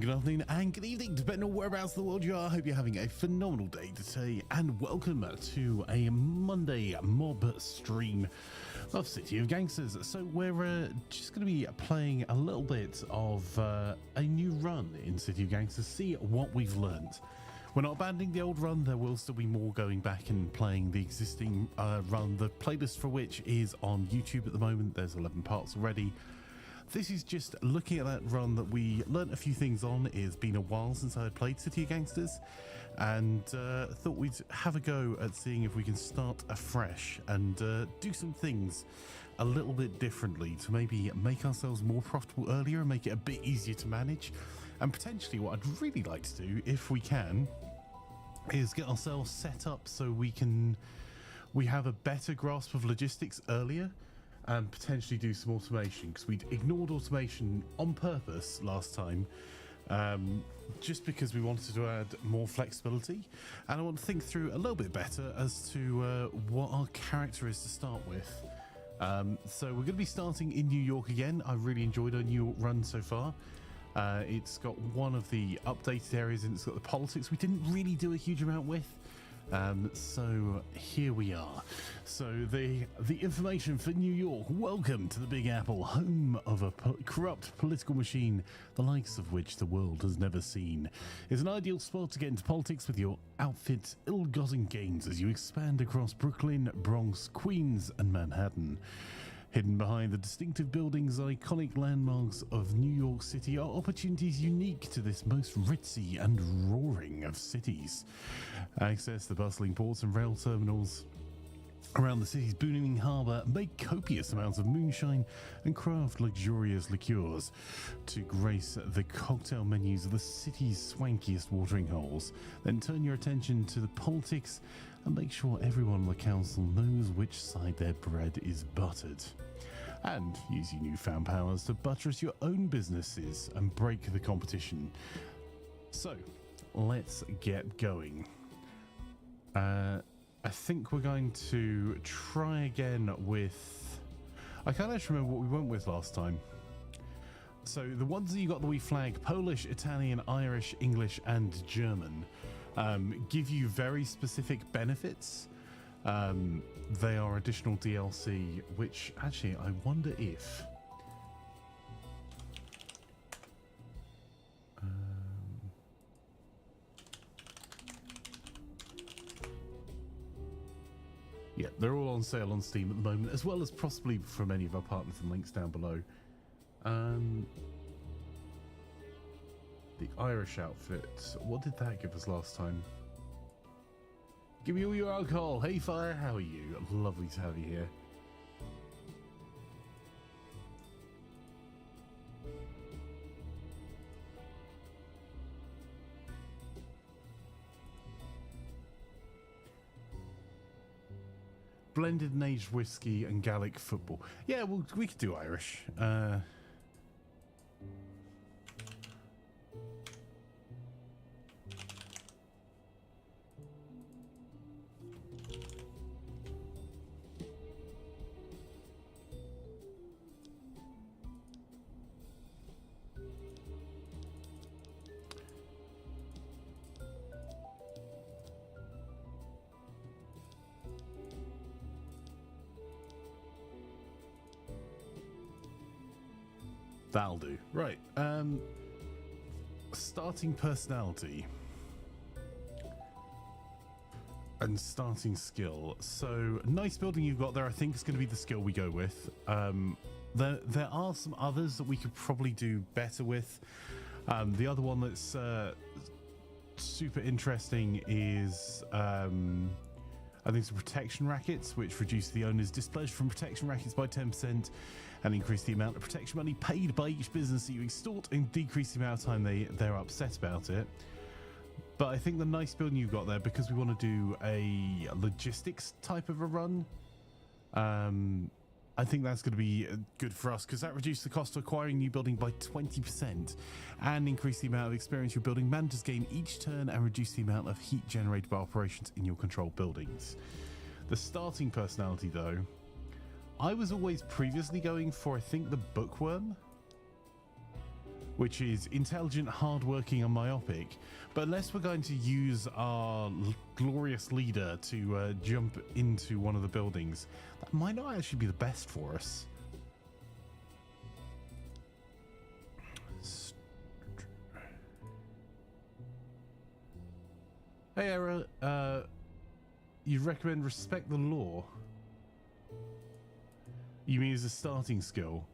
good afternoon, and good evening, depending on whereabouts in the world you are. I hope you're having a phenomenal day today, and welcome to a Monday mob stream of City of Gangsters. So we're just going to be playing a little bit of a new run in City of Gangsters, see what we've learned. We're not abandoning the old run. There will still be more going back and playing the existing run, the playlist for which is on YouTube at the moment. There's 11 parts already. This is just looking at that run that we learnt a few things on. It's been a while since I had played City of Gangsters, and thought we'd have a go at seeing if we can start afresh and do some things a little bit differently to maybe make ourselves more profitable earlier and make it a bit easier to manage. And potentially what I'd really like to do, if we can, is get ourselves set up so we have a better grasp of logistics earlier, and potentially do some automation, because we'd ignored automation on purpose last time, just because we wanted to add more flexibility. And I want to think through a little bit better as to what our character is to start with. So we're going to be starting in New York again. I really enjoyed our New York run so far. It's got one of the updated areas, and it's got the politics we didn't really do a huge amount with. So here we are. So the information for New York: welcome to the Big Apple, home of a corrupt political machine, the likes of which the world has never seen. It's an ideal spot to get into politics with your outfit's ill-gotten gains as you expand across Brooklyn, Bronx, Queens, and Manhattan. Hidden behind the distinctive buildings and iconic landmarks of New York City are opportunities unique to this most ritzy and roaring of cities. Access the bustling ports and rail terminals around the city's booming harbour, make copious amounts of moonshine, and craft luxurious liqueurs to grace the cocktail menus of the city's swankiest watering holes. Then turn your attention to the politics and make sure everyone on the council knows which side their bread is buttered. And use your newfound powers to buttress your own businesses and break the competition. So, let's get going. I think we're going to try again with... I can't actually remember what we went with last time. So the ones that you got the wee flag: Polish, Italian, Irish, English, and German, give you very specific benefits. They are additional DLC, which actually I wonder if... Yeah, they're all on sale on Steam at the moment, as well as possibly from any of our partners and links down below. The Irish outfit, what did that give us last time? Give me all your alcohol. Hey Fire, how are you? Lovely to have you here. Blended and aged whiskey and Gaelic football. Yeah, well, we could do Irish. That'll do. Right. Starting personality and starting skill. So nice building you've got there. I think is going to be the skill we go with. There are some others that we could probably do better with. The other one that's super interesting is I think it's protection rackets, which reduce the owner's displeasure from protection rackets by 10% and increase the amount of protection money paid by each business that you extort, and decrease the amount of time they're upset about it. But I think the nice building you've got there, because we want to do a logistics type of a run, I think that's going to be good for us, because that reduces the cost of acquiring new building by 20% and increase the amount of experience your building managers gain each turn, and reduce the amount of heat generated by operations in your controlled buildings. The starting personality, though, I was always previously going for, I think, the bookworm. which is intelligent, hardworking, and myopic. But unless we're going to use our glorious leader to jump into one of the buildings, that might not actually be the best for us. Hey, Era, you recommend respect the law? You mean as a starting skill?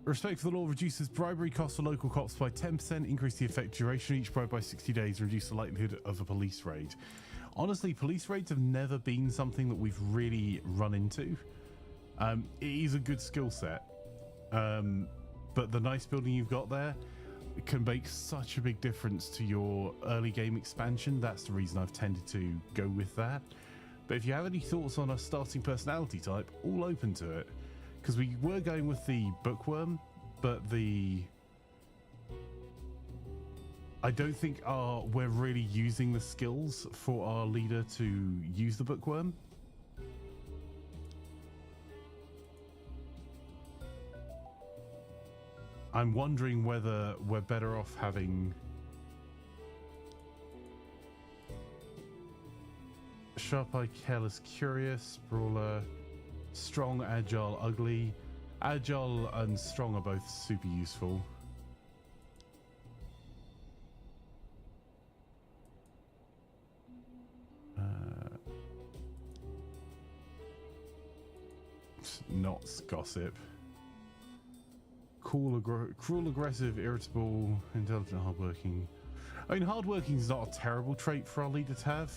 Respect for the law reduces bribery costs for local cops by 10%, increase the effective duration of each bribe by 60 days, reduce the likelihood of a police raid. Honestly, police raids have never been something that we've really run into. It is a good skill set, but the nice building you've got there can make such a big difference to your early game expansion. That's the reason I've tended to go with that. But if you have any thoughts on a starting personality type, all open to it. Because we were going with the bookworm, but I don't think we're really using the skills for our leader to use the bookworm. I'm wondering whether we're better off having sharp eye, careless, curious, brawler, strong, agile, ugly. Agile and strong are both super useful. Not gossip. Cruel, aggressive, irritable, intelligent, hardworking. I mean, hardworking is not a terrible trait for our leader to have.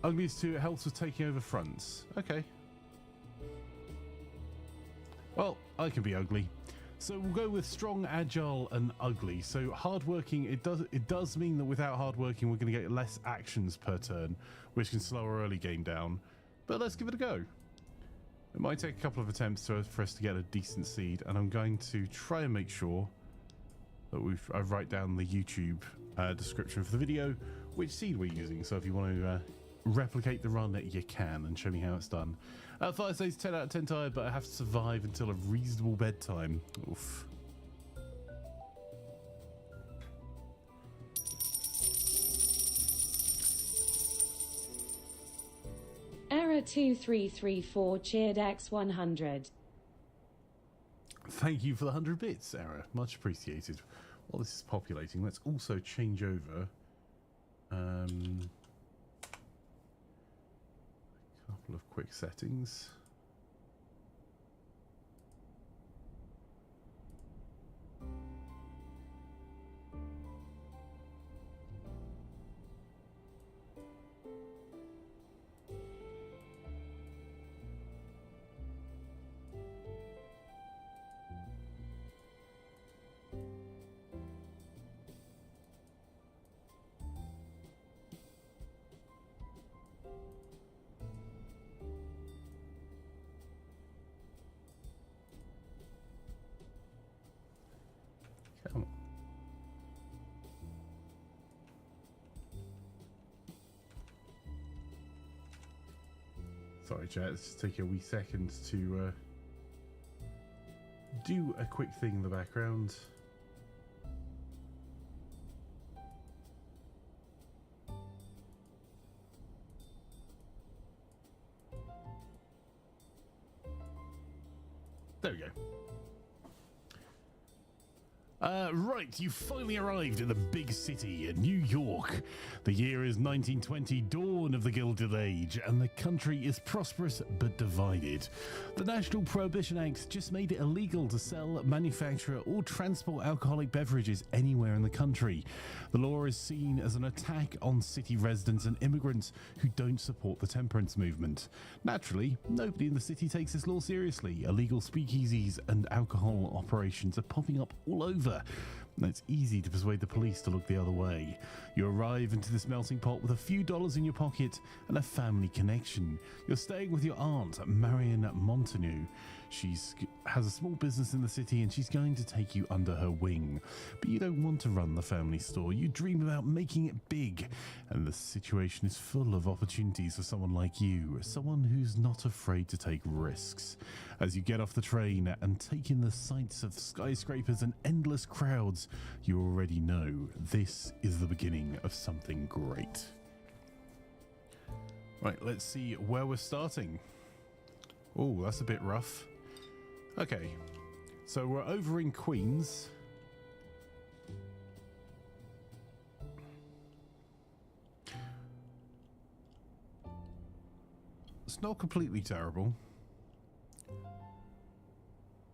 Ugliest too, it helps with taking over fronts. Okay. Well, I can be ugly. So we'll go with strong, agile, and ugly. So hardworking, it does mean that without hardworking, we're going to get less actions per turn, which can slow our early game down. But let's give it a go. It might take a couple of attempts for us to get a decent seed, and I'm going to try and make sure that I write down the YouTube description for the video, which seed we're using. So if you want to replicate the run, that you can, and show me how it's done. Fire says 10 out of 10 tired, but I have to survive until a reasonable bedtime. Oof. Error 2334 cheered X100. Thank you for the 100 bits, Error. Much appreciated. While this is populating, let's also change over a couple of quick settings. Come on. Sorry, chat. Let's just take a wee second to do a quick thing in the background. There we go. Right, you finally arrived in the big city, New York. The year is 1920, dawn of the Gilded Age, and the country is prosperous but divided. The National Prohibition Act just made it illegal to sell, manufacture, or transport alcoholic beverages anywhere in the country. The law is seen as an attack on city residents and immigrants who don't support the temperance movement. Naturally, nobody in the city takes this law seriously. Illegal speakeasies and alcohol operations are popping up all over. And it's easy to persuade the police to look the other way. You arrive into this melting pot with a few dollars in your pocket and a family connection. You're staying with your aunt, Marion Montague. has a small business in the city and she's going to take you under her wing. But you don't want to run the family store. You dream about making it big. And the situation is full of opportunities for someone like you, someone who's not afraid to take risks. As you get off the train and take in the sights of skyscrapers and endless crowds, you already know this is the beginning of something great. Right, let's see where we're starting. Oh, that's a bit rough. Okay, so we're over in Queens. It's not completely terrible,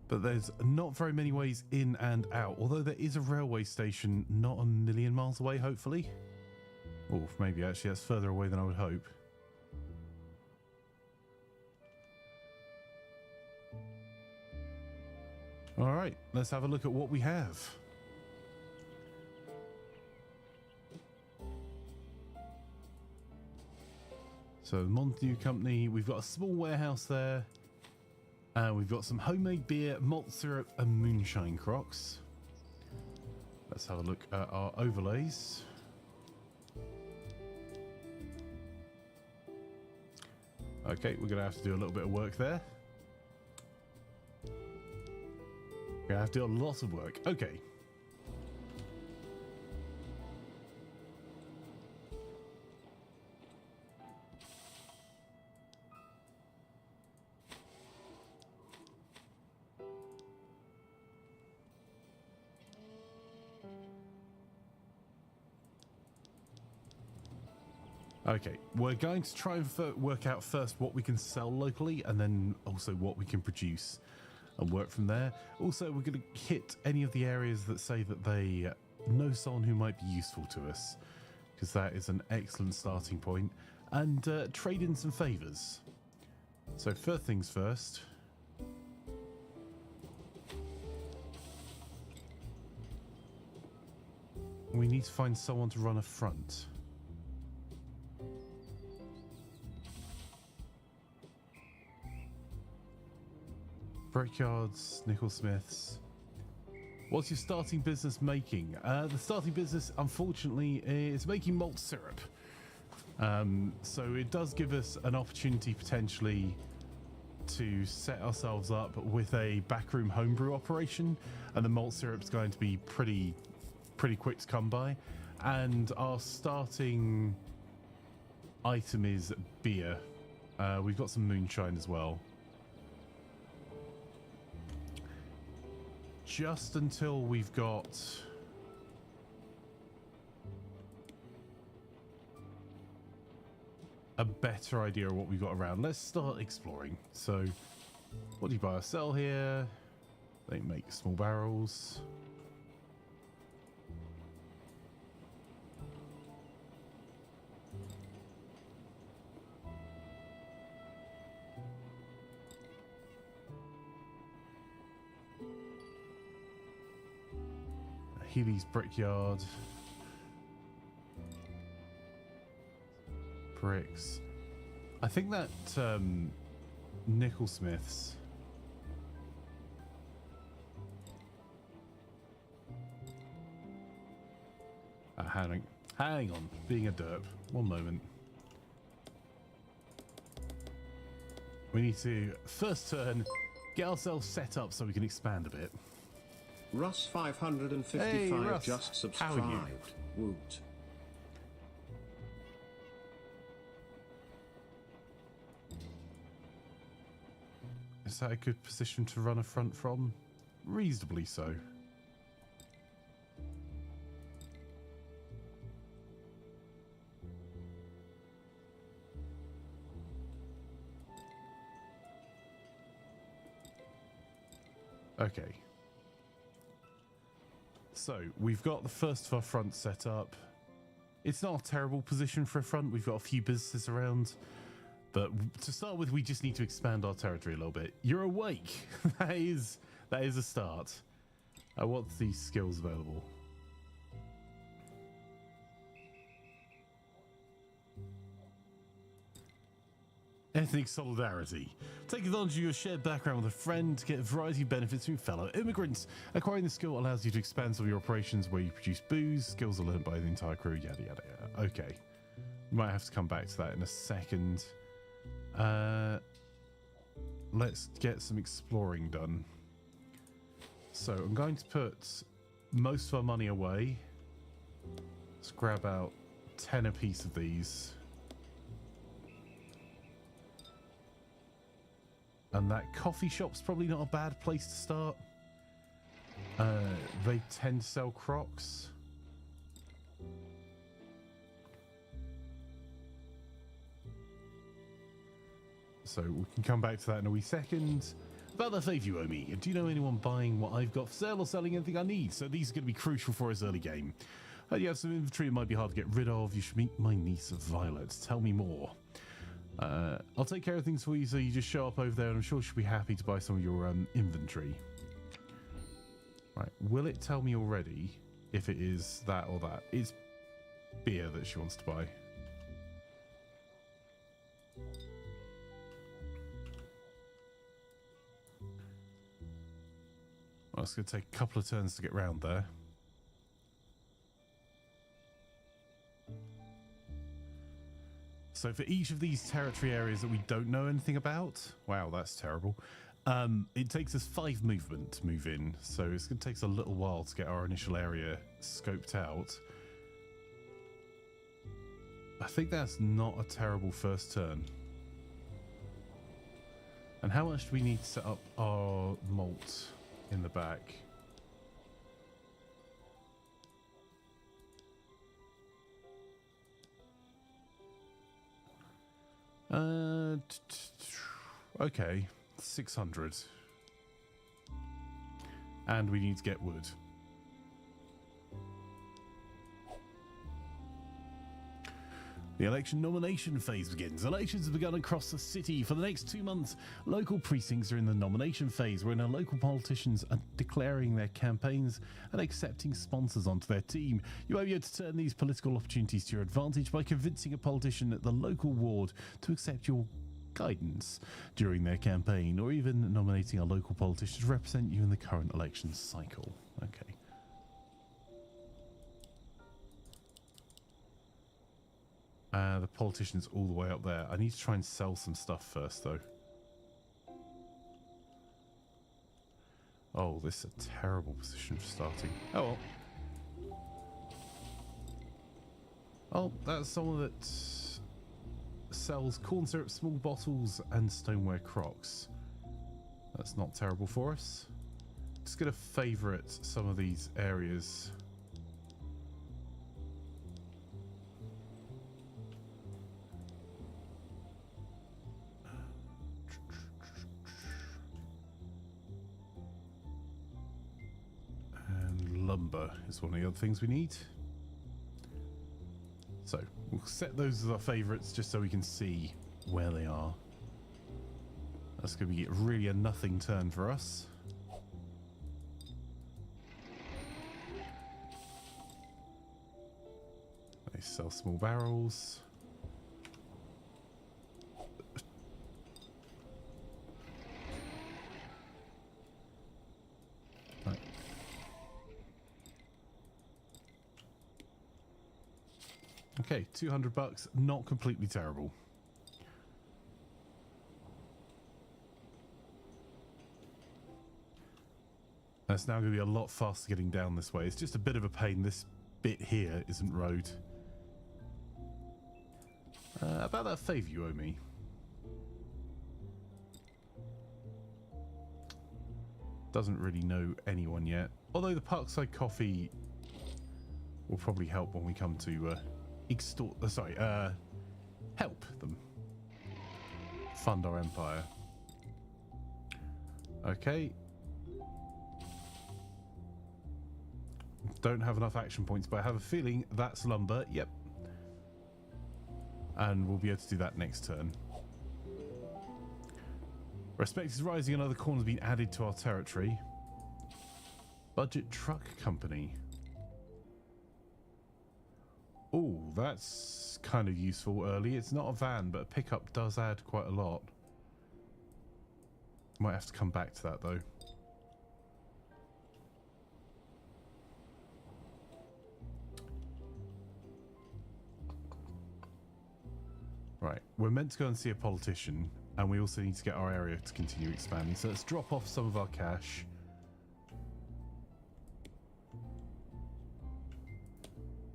but there's not very many ways in and out, although there is a railway station not a million miles away, hopefully. Oh, maybe actually that's further away than I would hope. All right, let's have a look at what we have. So, Montague Company, we've got a small warehouse there. And we've got some homemade beer, malt syrup, and moonshine crocks. Let's have a look at our overlays. Okay, we're going to have to do a little bit of work there. I have to do a lot of work. Okay. Okay, we're going to try and work out first what we can sell locally and then also what we can produce and work from there. Also, we're going to hit any of the areas that say that they know someone who might be useful to us, because that is an excellent starting point, and trade in some favors. So first things first. We need to find someone to run a front. Brickyards, nickel-smiths. What's your starting business making? The starting business, unfortunately, is making malt syrup. So it does give us an opportunity potentially to set ourselves up with a backroom homebrew operation, and the malt syrup's going to be pretty quick to come by. And our starting item is beer. We've got some moonshine as well. Just until we've got a better idea of what we've got around, let's start exploring. So, what do you buy or sell here? They make small barrels. Healy's Brickyard. Bricks. I think that nickel-smiths. Hang on, being a derp. One moment. We need to first turn, get ourselves set up so we can expand a bit. Russ 555 hey, Russ. Just subscribed. Woot. Is that a good position to run a front from? Reasonably so. Okay. So, we've got the first of our front set up. It's not a terrible position for a front. We've got a few businesses around. But to start with, we just need to expand our territory a little bit. You're awake. That is a start. What's these skills available? Ethnic solidarity. Take advantage of your shared background with a friend to get a variety of benefits from fellow immigrants. Acquiring the skill allows you to expand some of your operations where you produce booze. Skills are learned by the entire crew, yada yada yada. Okay. We might have to come back to that in a second. Let's get some exploring done. So I'm going to put most of our money away. Let's grab out 10 a piece of these. And that coffee shop's probably not a bad place to start. They tend to sell Crocs. So we can come back to that in a wee second. About that favour you owe me. Do you know anyone buying what I've got for sale or selling anything I need? So these are going to be crucial for us early game. You have some inventory that might be hard to get rid of. You should meet my niece Violet. Tell me more. I'll take care of things for you, so you just show up over there and I'm sure she'll be happy to buy some of your inventory. Right, will it tell me already if it is that or that? It's beer that she wants to buy. Well, it's going to take a couple of turns to get round there. So for each of these territory areas that we don't know anything about, wow, that's terrible. It takes us 5 movement to move in, so it's going to take us a little while to get our initial area scoped out. I think that's not a terrible first turn. And how much do we need to set up our malt in the back? Okay, 600. And we need to get wood. The election nomination phase begins. Elections have begun across the city. For the next 2 months, local precincts are in the nomination phase, where local politicians are declaring their campaigns and accepting sponsors onto their team. You might be able to turn these political opportunities to your advantage by convincing a politician at the local ward to accept your guidance during their campaign, or even nominating a local politician to represent you in the current election cycle. Okay. The politician's all the way up there. I need to try and sell some stuff first, though. Oh, this is a terrible position for starting. Oh, well. Oh, that's someone that sells corn syrup, small bottles, and stoneware Crocs. That's not terrible for us. Just going to favourite some of these areas. Lumber is one of the other things we need. So we'll set those as our favourites just so we can see where they are. That's going to be really a nothing turn for us. They sell small barrels. Okay, $200, not completely terrible. That's now going to be a lot faster getting down this way. It's just a bit of a pain. This bit here isn't road. About that favour you owe me. Doesn't really know anyone yet. Although the Parkside Coffee will probably help when we come to help them fund our empire. Okay. Don't have enough action points, but I have a feeling that's lumber. Yep. And we'll be able to do that next turn. Respect is rising. Another corner has been added to our territory. Budget Truck Company. Oh, that's kind of useful early. It's not a van, but a pickup does add quite a lot. Might have to come back to that though. Right, we're meant to go and see a politician, and we also need to get our area to continue expanding. So let's drop off some of our cash.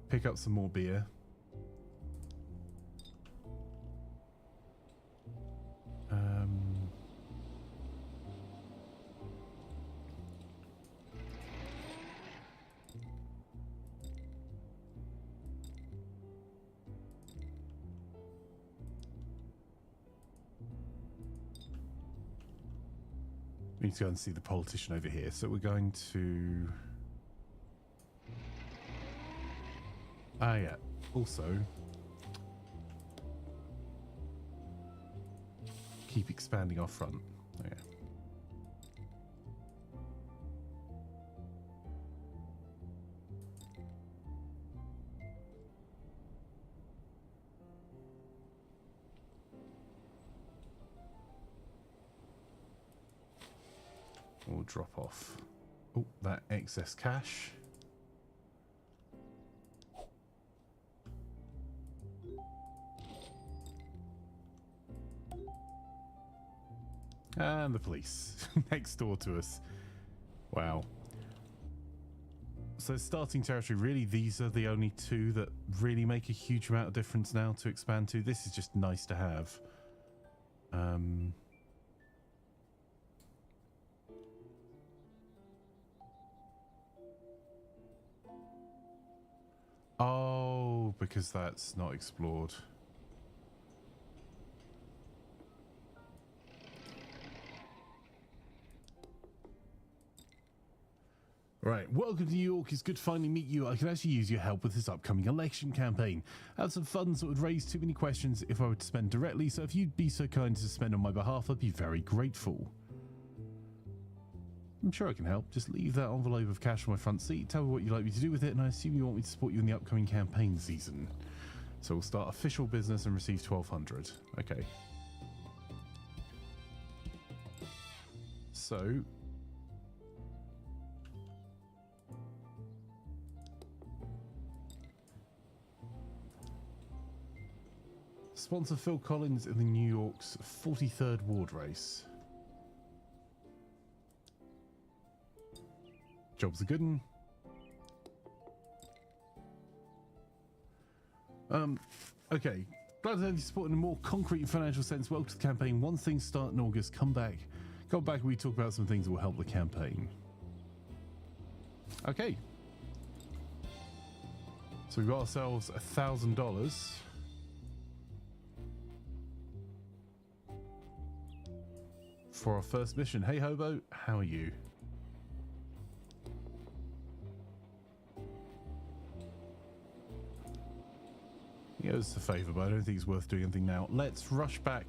Pick up some more beer. We need to go and see the politician over here. So we're going to... Ah, yeah. Also, keep expanding our front. Oh, yeah. We'll drop off. Oh, that excess cash. And the police next door to us. Wow. So starting territory, really these are the only two that really make a huge amount of difference now to expand to. This is just nice to have. Oh, because that's not explored. Right, welcome to New York. It's good to finally meet you. I can actually use your help with this upcoming election campaign. I have some funds that would raise too many questions if I were to spend directly, so if you'd be so kind as to spend on my behalf, I'd be very grateful. I'm sure I can help. Just leave that envelope of cash on my front seat, tell me what you'd like me to do with it, and I assume you want me to support you in the upcoming campaign season. So we'll start official business and receive 1,200. Okay. So... sponsor Phil Collins in the New York's 43rd ward race. Job's a good one. Okay. Glad to have you support in a more concrete financial sense. Welcome to the campaign. Once things start in August, come back and we talk about some things that will help the campaign. Okay. So we've got ourselves $1,000. For our first mission. Hey Hobo, how are you? He owes us a favour, but I don't think it's worth doing anything now. Let's rush back.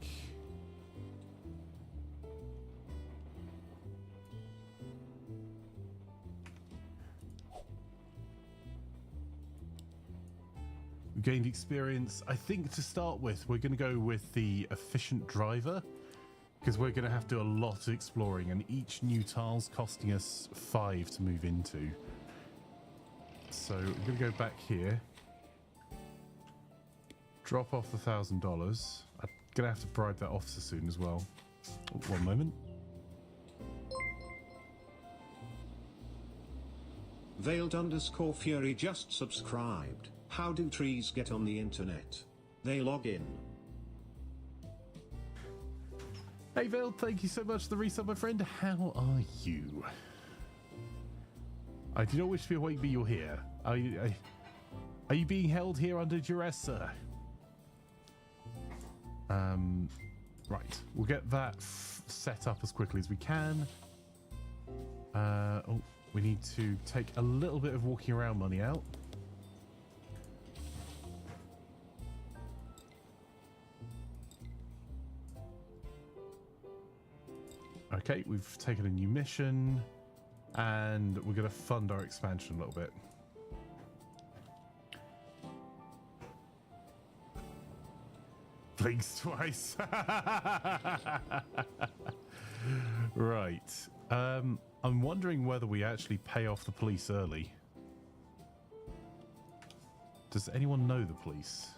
We gained experience. I think to start with, we're going to go with the efficient driver, because we're going to have to do a lot of exploring, and each new tile's costing us 5 to move into. So we're going to go back here. Drop off the $1,000. I'm going to have to bribe that officer soon as well. Oh, one moment. Veiled_Fury just subscribed. How do trees get on the internet? They log in. Hey Veil, thank you so much for the resub, my friend. How are you? I do not wish to be awake, but you're here. Are you being held here under duress, sir? Right, we'll get that set up as quickly as we can. Oh, we need to take a little bit of walking around money out. Okay, we've taken a new mission, and we're going to fund our expansion a little bit. blinks twice. Right. I'm wondering whether we actually pay off the police early. Does anyone know the police?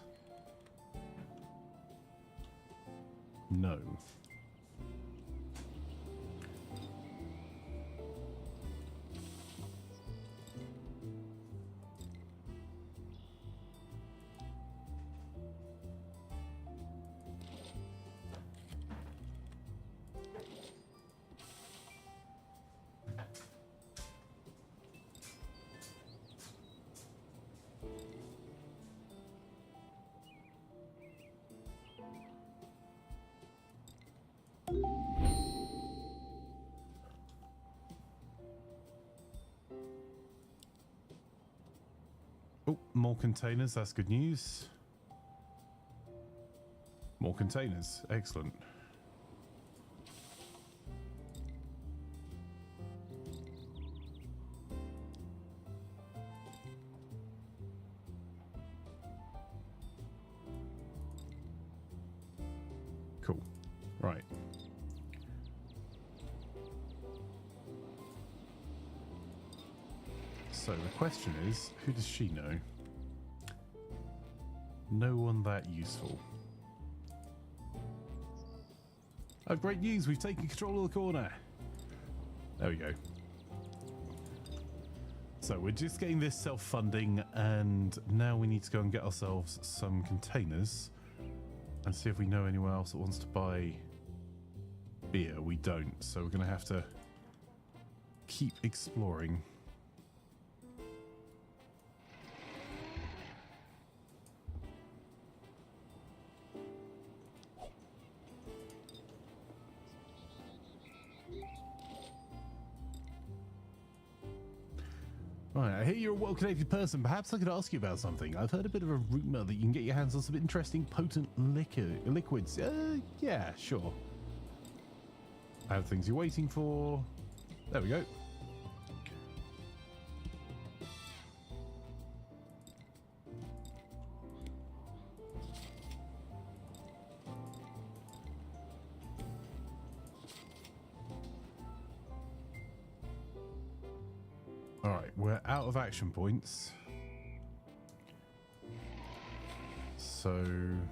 No. Oh, more containers. That's good news. More containers. Excellent. Cool. Right. So the question is, who does she know? No one that useful. Oh, great news! We've taken control of the corner. There we go. So we're just getting this self-funding, and now we need to go and get ourselves some containers and see if we know anyone else that wants to buy beer. We don't, so we're going to have to keep exploring. Right, I hear you're a well-connected person. Perhaps I could ask you about something. I've heard a bit of a rumor that you can get your hands on some interesting, potent liquids. Yeah, sure. I have things you're waiting for. There we go. Alright, we're out of action points. So I'm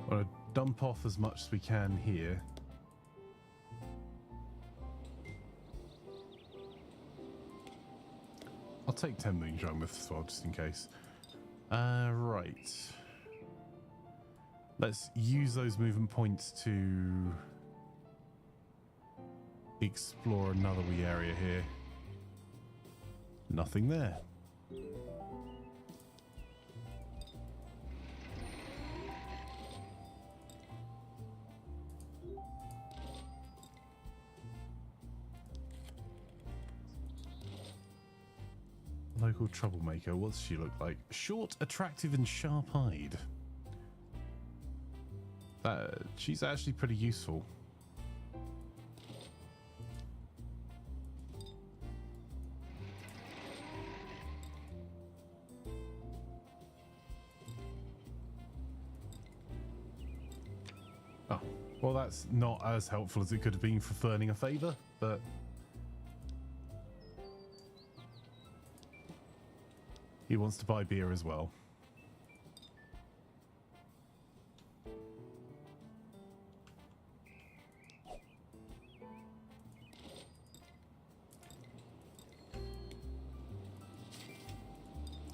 going to dump off as much as we can here. I'll take 10 moonshine with as well, just in case. Right. Let's use those movement points to explore another wee area here. Nothing there. Local troublemaker. What's she look like? Short, attractive, and sharp-eyed. She's actually pretty useful. Oh, well, that's not as helpful as it could have been for ferning a favour, but he wants to buy beer as well.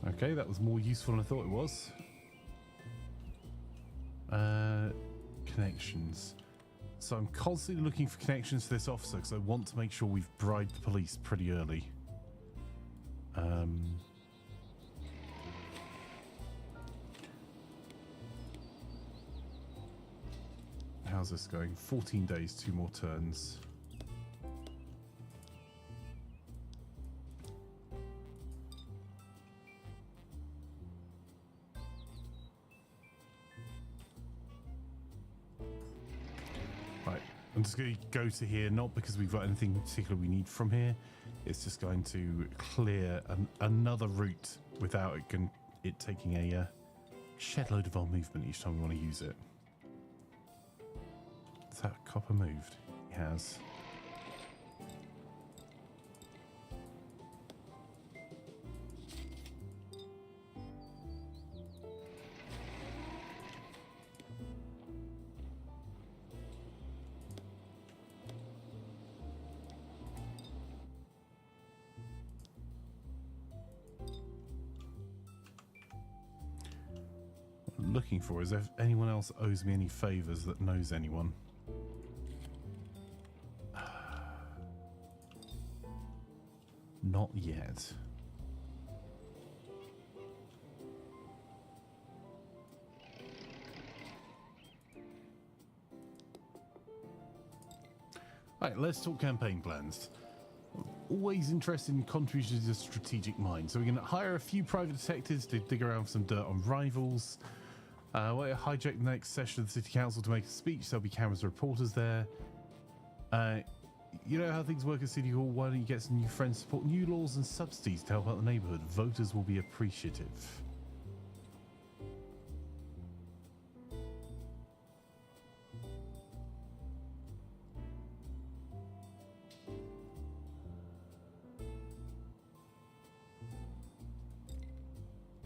Okay, that was more useful than I thought it was. Connections. So I'm constantly looking for connections to this officer because I want to make sure we've bribed the police pretty early. How's this going? 14 days, 2 more turns. I'm just going to go to here, not because we've got anything particular we need from here. It's just going to clear another route without it taking a shed load of our movement each time we want to use it. Has that copper moved? It has. Looking for is if anyone else owes me any favors that knows anyone. Not yet. Right, let's talk campaign plans. Always interested in contributions to the strategic mind. So we're going to hire a few private detectives to dig around for some dirt on rivals. We'll hijack the next session of the City Council to make a speech. There'll be cameras and reporters there. You know how things work at City Hall. Why don't you get some new friends to support new laws and subsidies to help out the neighborhood? Voters will be appreciative.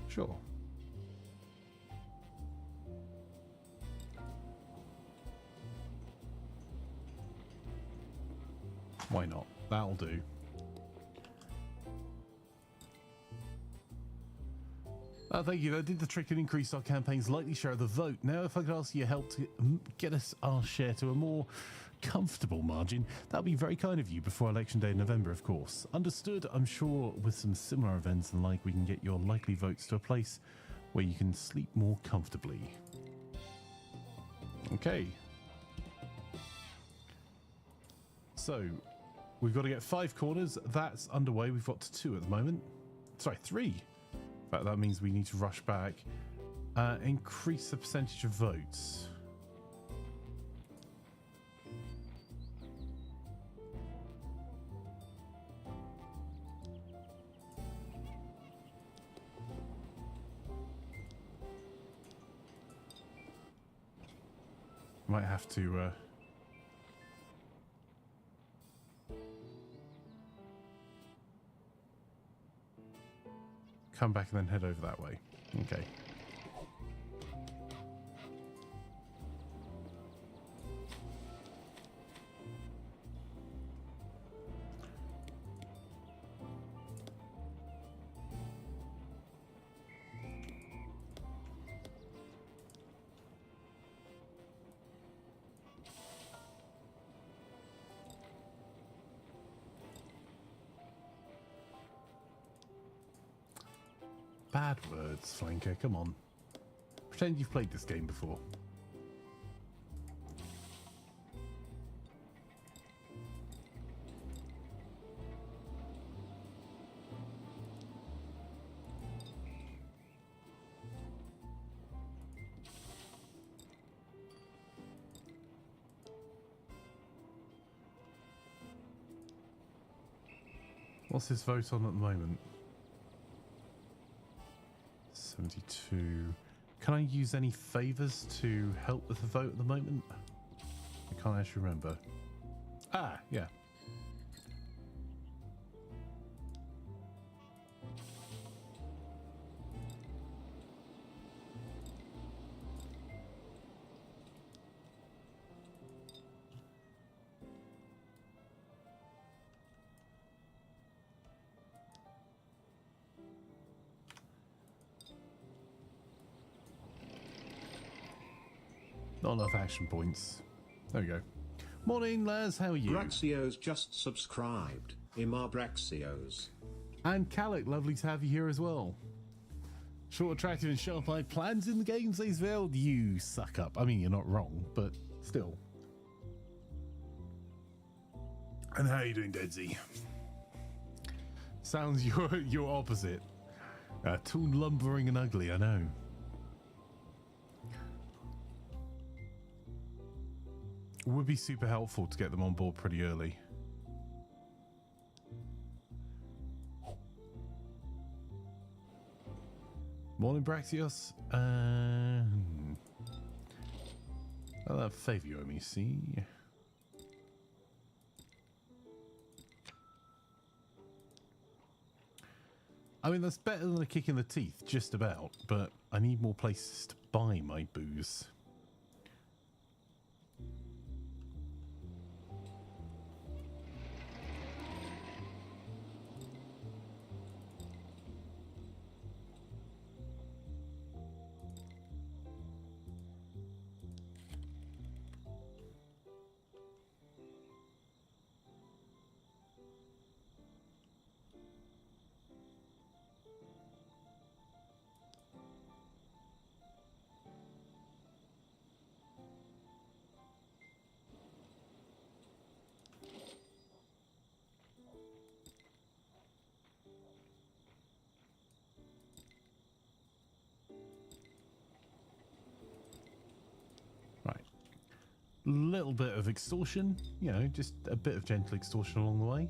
Sure. Why not? That'll do. Thank you. That did the trick and increased our campaign's likely share of the vote. Now, if I could ask your help to get us our share to a more comfortable margin, that would be very kind of you before Election Day in November, of course. Understood. I'm sure with some similar events and like, we can get your likely votes to a place where you can sleep more comfortably. Okay. So, we've got to get 5 corners. That's underway. We've got 2 at the moment. Sorry, 3. In fact, that means we need to rush back. Increase the percentage of votes. Might have to come back and then head over that way. Okay. Bad words, Flanker, come on. Pretend you've played this game before. What's this vote on at the moment? 72. Can I use any favors to help with the vote at the moment? I can't actually remember. Ah, yeah. Not enough action points. There we go. Morning, Les. How are you? Braxios just subscribed. Imar Braxios. And Calic, lovely to have you here as well. Short, attractive, and sharp-eyed plans in the games they've veiled. You suck up. I mean, you're not wrong, but still. And how are you doing, Deadsy? Sounds your opposite. Tall, lumbering, and ugly, I know. Would be super helpful to get them on board pretty early. Morning, Braxios. I'll have favour you, let me see. I mean, that's better than a kick in the teeth, just about, but I need more places to buy my booze. Little bit of extortion, you know, just a bit of gentle extortion along the way.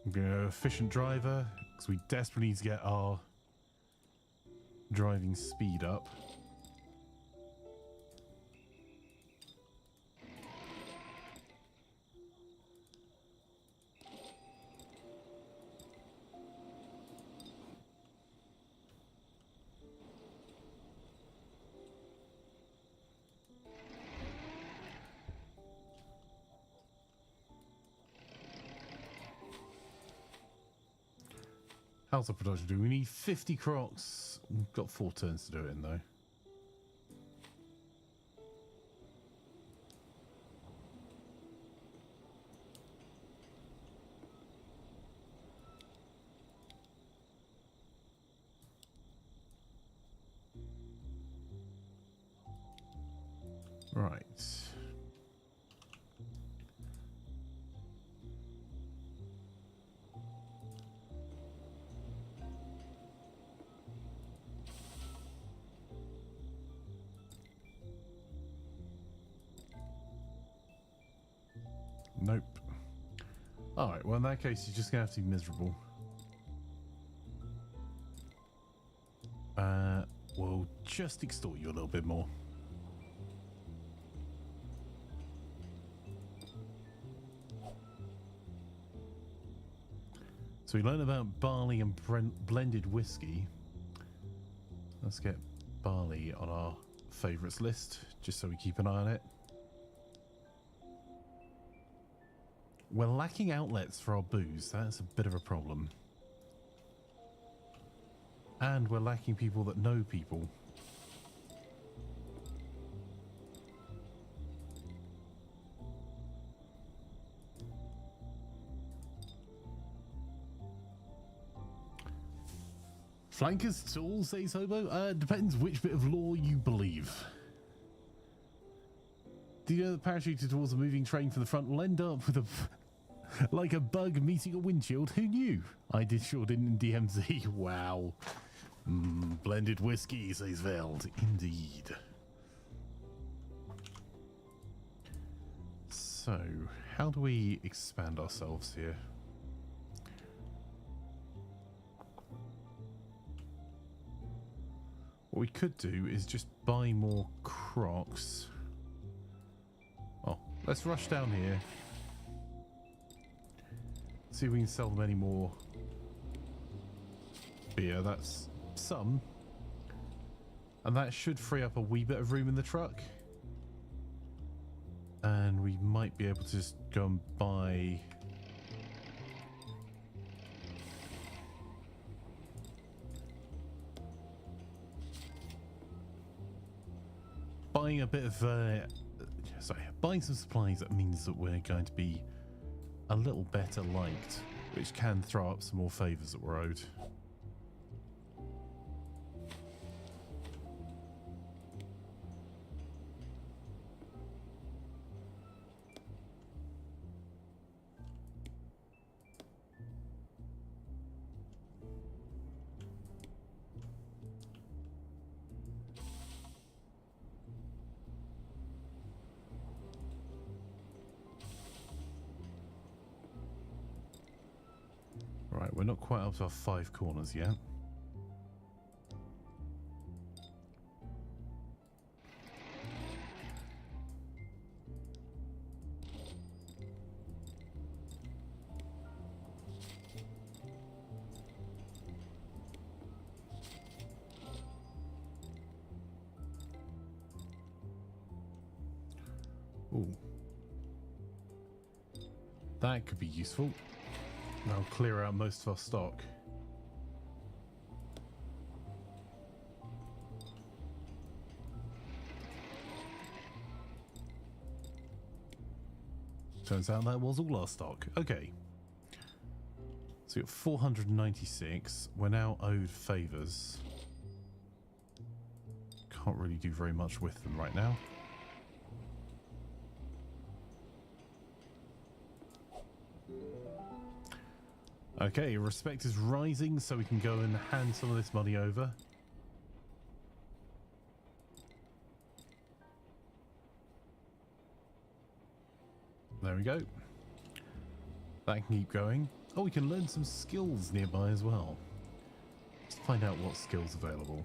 I'm going to efficient driver because we desperately need to get our driving speed up. How's the production do? We need 50 crocs. We've got 4 turns to do it in though. Right. Nope. Alright, well in that case you're just gonna have to be miserable. We'll just extort you a little bit more. So we learned about barley and blended whiskey. Let's get barley on our favourites list, just so we keep an eye on it. We're lacking outlets for our booze. That's a bit of a problem. And we're lacking people that know people. Flankers tools, says Hobo? Depends which bit of law you believe. Do you know that parachuting towards a moving train from the front will end up with a... like a bug meeting a windshield? Who knew? I did sure didn't in DMZ. Wow. Blended whiskey, says Veld. Indeed. So, how do we expand ourselves here? What we could do is just buy more crocs. Oh, let's rush down here. See if we can sell them any more beer. That's some. And that should free up a wee bit of room in the truck. And we might be able to just go and buy... buying a bit of... buying some supplies that means that we're going to be a little better liked, which can throw up some more favours that we're owed. Right, we're not quite up to our 5 corners yet. Ooh. That could be useful. That'll clear out most of our stock. Turns out that was all our stock. Okay. So we got 496. We're now owed favors. Can't really do very much with them right now. Okay, respect is rising, so we can go and hand some of this money over. There we go. That can keep going. Oh, we can learn some skills nearby as well. Let's find out what skills available.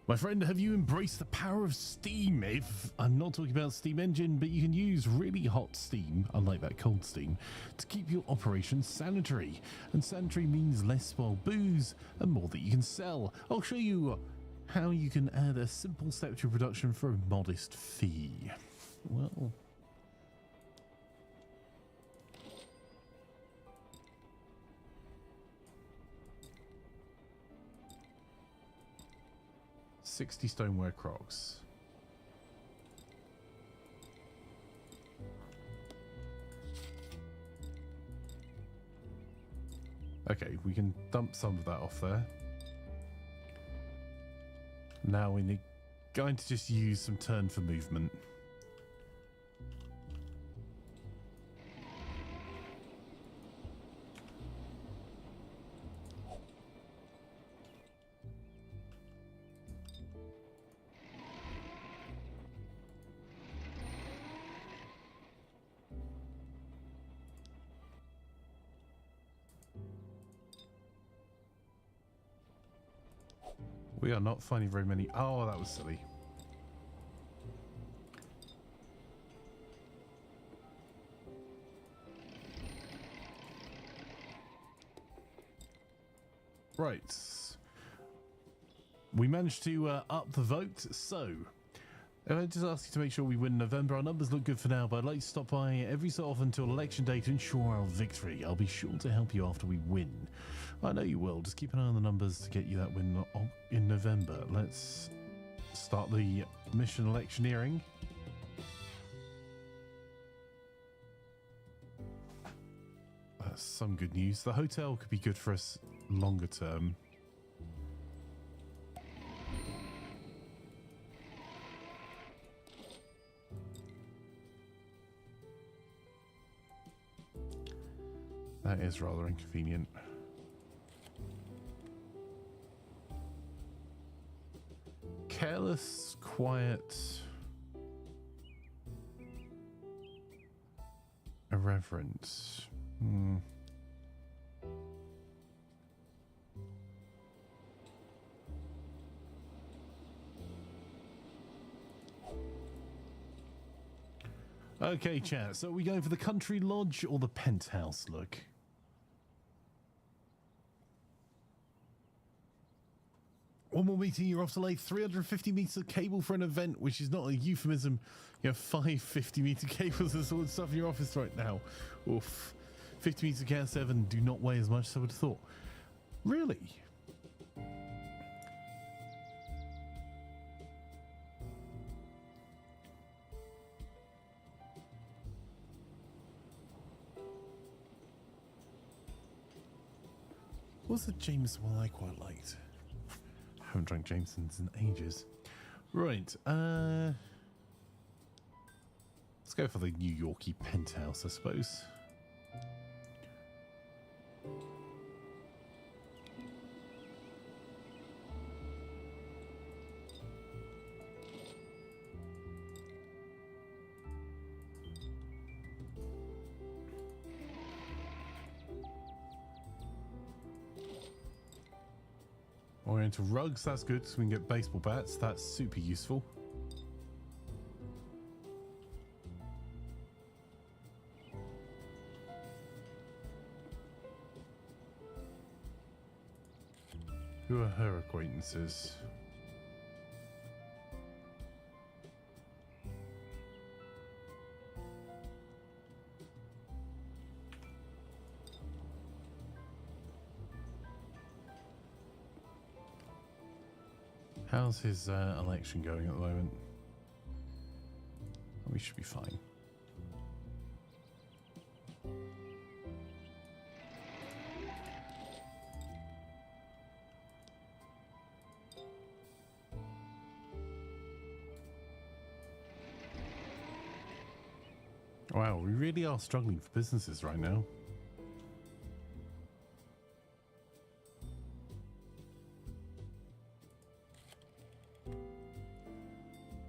My friend, have you embraced the power of steam? If I'm not talking about steam engine, but you can use really hot steam, unlike that cold steam, to keep your operations sanitary. And sanitary means less spoiled booze and more that you can sell. I'll show you how you can add a simple step to your production for a modest fee. Well, 60 stoneware crocs. Okay, we can dump some of that off there. Now we're going to just use some turn for movement. We are not finding very many. Oh, that was silly. Right. We managed to up the vote, so I just ask you to make sure we win in November. Our numbers look good for now, but I'd like to stop by every so often until election day to ensure our victory. I'll be sure to help you after we win. I know you will. Just keep an eye on the numbers to get you that win in November. Let's start the mission electioneering. That's some good news. The hotel could be good for us longer term. That is rather inconvenient. Careless, quiet, irreverent. Okay, chat. So are we going for the country lodge or the penthouse look? One more meeting, you're off to lay 350 meters of cable for an event, which is not a euphemism. You have 5 50-meter cables and all the stuff in your office right now. Oof. 50 meters of Cat 7 do not weigh as much as I would have thought. Really? What's the Jameson one I quite liked? I haven't drank Jameson's in ages. Right, let's go for the New Yorkie penthouse, I suppose. Oriental rugs, that's good, so we can get baseball bats. That's super useful. Who are her acquaintances? How's his election going at the moment? We should be fine. Wow, we really are struggling for businesses right now.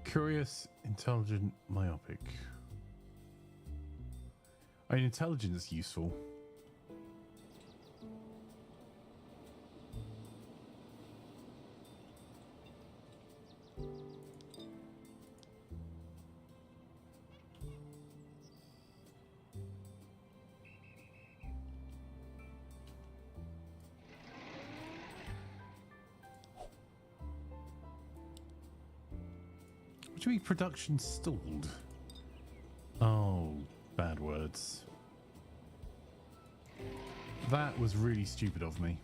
Curious, intelligent, myopic. I mean, intelligence is useful. What do you mean production stalled? Oh, bad words. That was really stupid of me.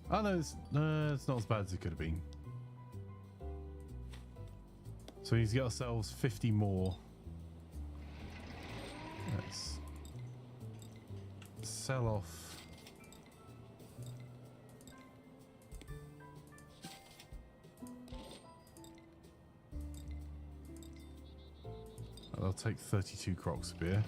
Oh no, it's not as bad as it could have been. So we need to get ourselves 50 more. Let's sell off. I'll take 32 crocks of beer.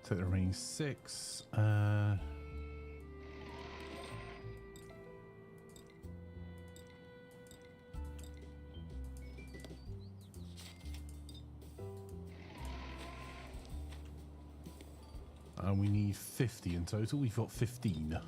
Take the remaining 6. And we need 50 in total. We've got 15.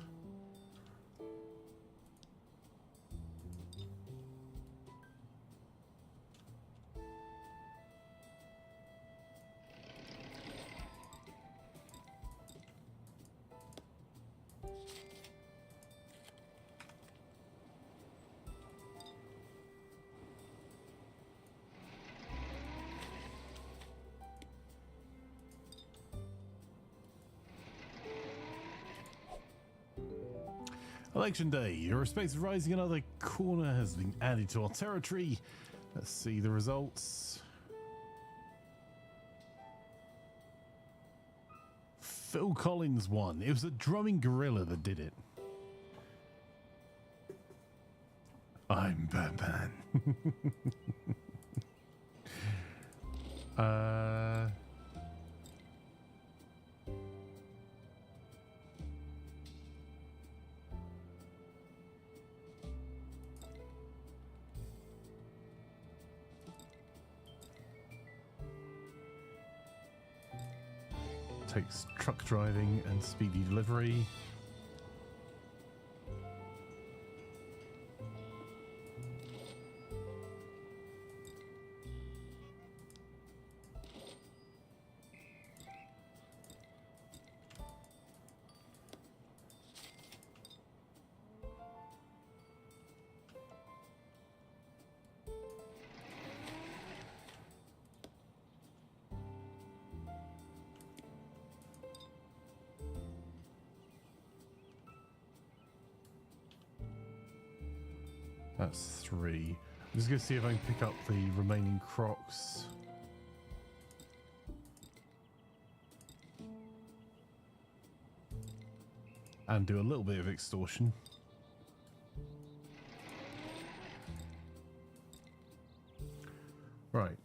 Election day. Your space of rising another corner has been added to our territory. Let's see the results. Phil Collins won. It was a drumming gorilla that did it. I'm Batman. Takes truck driving and speedy delivery. That's 3. I'm just going to see if I can pick up the remaining crocs. and do a little bit of extortion. Right.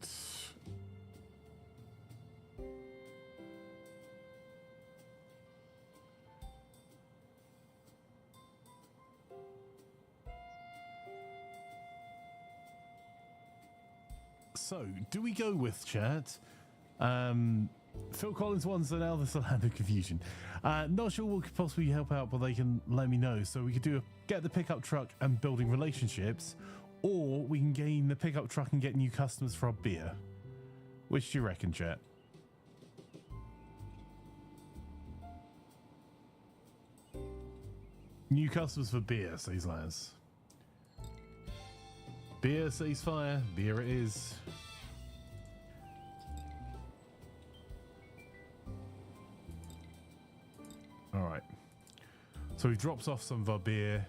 So, do we go with chat? Phil Collins wants to now there's a land of confusion. Not sure what could possibly help out, but they can let me know. So we could do get the pickup truck and building relationships, or we can gain the pickup truck and get new customers for our beer. Which do you reckon, chat? New customers for beer, says Laz. Beer, says Fire. Beer it is. Alright. So he drops off some of our beer.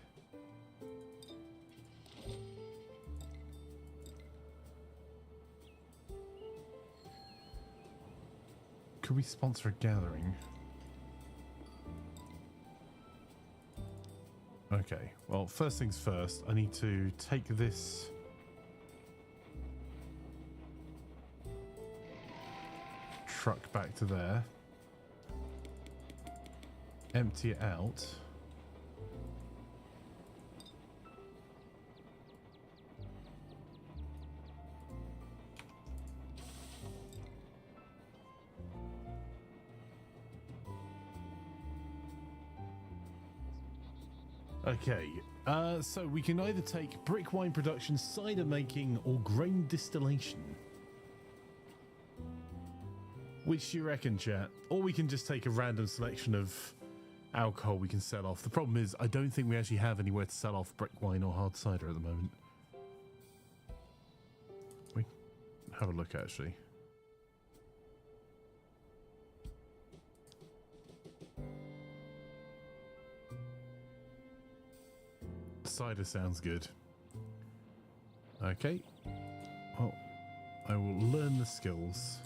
Could we sponsor a gathering? Okay, well, first things first, I need to take this truck back to there, empty it out, okay, so we can either take brick wine production, cider making, or grain distillation. Which do you reckon, chat? Or we can just take a random selection of alcohol we can sell off. The problem is, I don't think we actually have anywhere to sell off brick wine or hard cider at the moment. We have a look, actually. Cider sounds good. Okay. Well, I will learn the skills.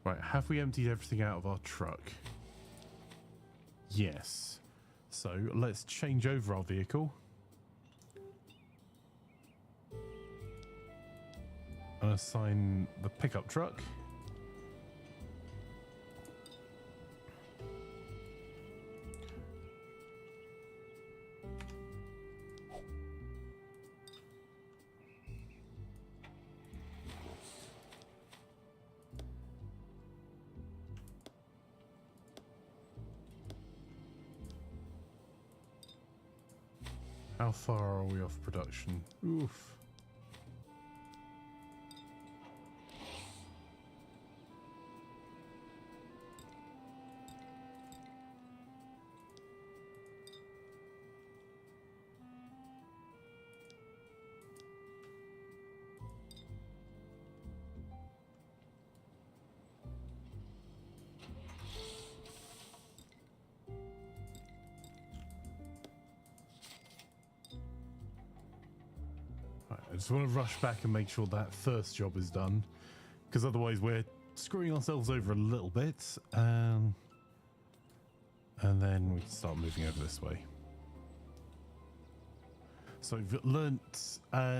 Right, have we emptied everything out of our truck? Yes. So let's change over our vehicle. And assign the pickup truck. How far are we off production? Oof. I just want to rush back and make sure that first job is done, because otherwise we're screwing ourselves over a little bit, and then we can start moving over this way. So we've learnt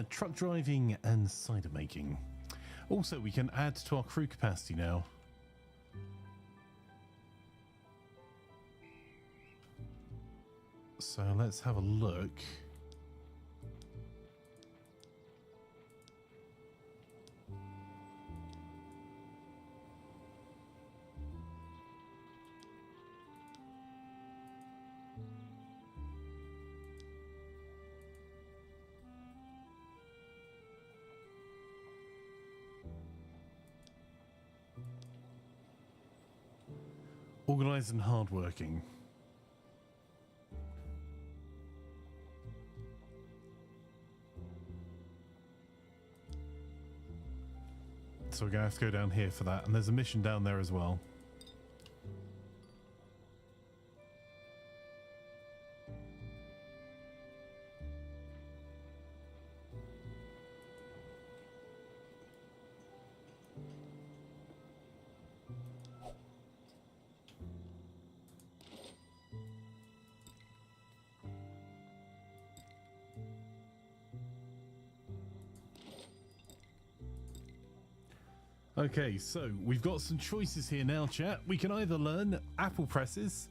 truck driving and cider making. Also, we can add to our crew capacity now. So let's have a look. Organised and hardworking. So we're going to have to go down here for that. And there's a mission down there as well. Okay, so we've got some choices here now, chat. We can either learn apple presses,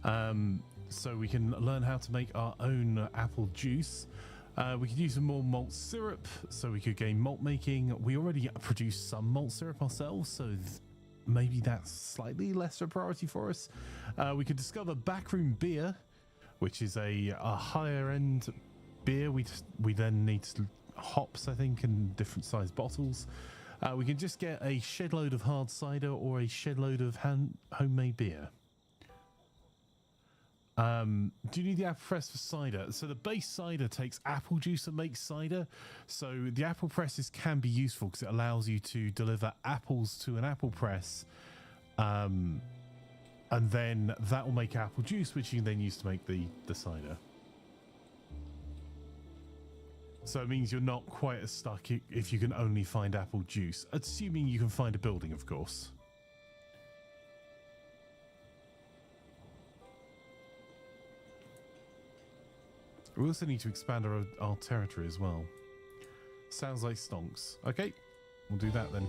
so we can learn how to make our own apple juice. We could use some more malt syrup, so we could gain malt making. We already produce some malt syrup ourselves, so maybe that's slightly less a priority for us. We could discover backroom beer, which is a higher end beer. We then need hops, I think, in different size bottles. We can just get a shed load of hard cider or a shed load of homemade beer. Do you need the apple press for cider? So the base cider takes apple juice and makes cider. So the apple presses can be useful because it allows you to deliver apples to an apple press. And then that will make apple juice, which you can then use to make the cider. So it means you're not quite as stuck if you can only find apple juice. Assuming you can find a building, of course. We also need to expand our territory as well. Sounds like stonks. Okay, we'll do that then.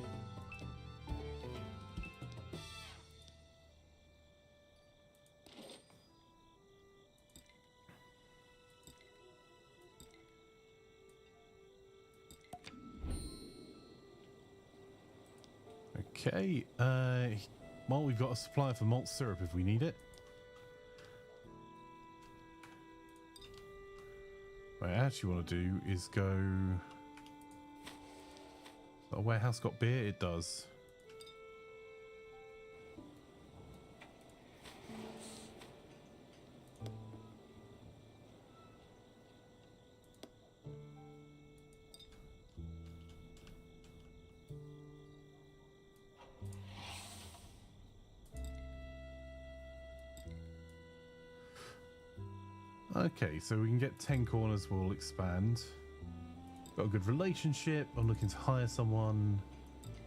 Okay, well, we've got a supply for malt syrup if we need it. What I actually want to do is go... A warehouse got beer? It does. Okay, so we can get 10 corners, we'll expand. Got a good relationship, I'm looking to hire someone.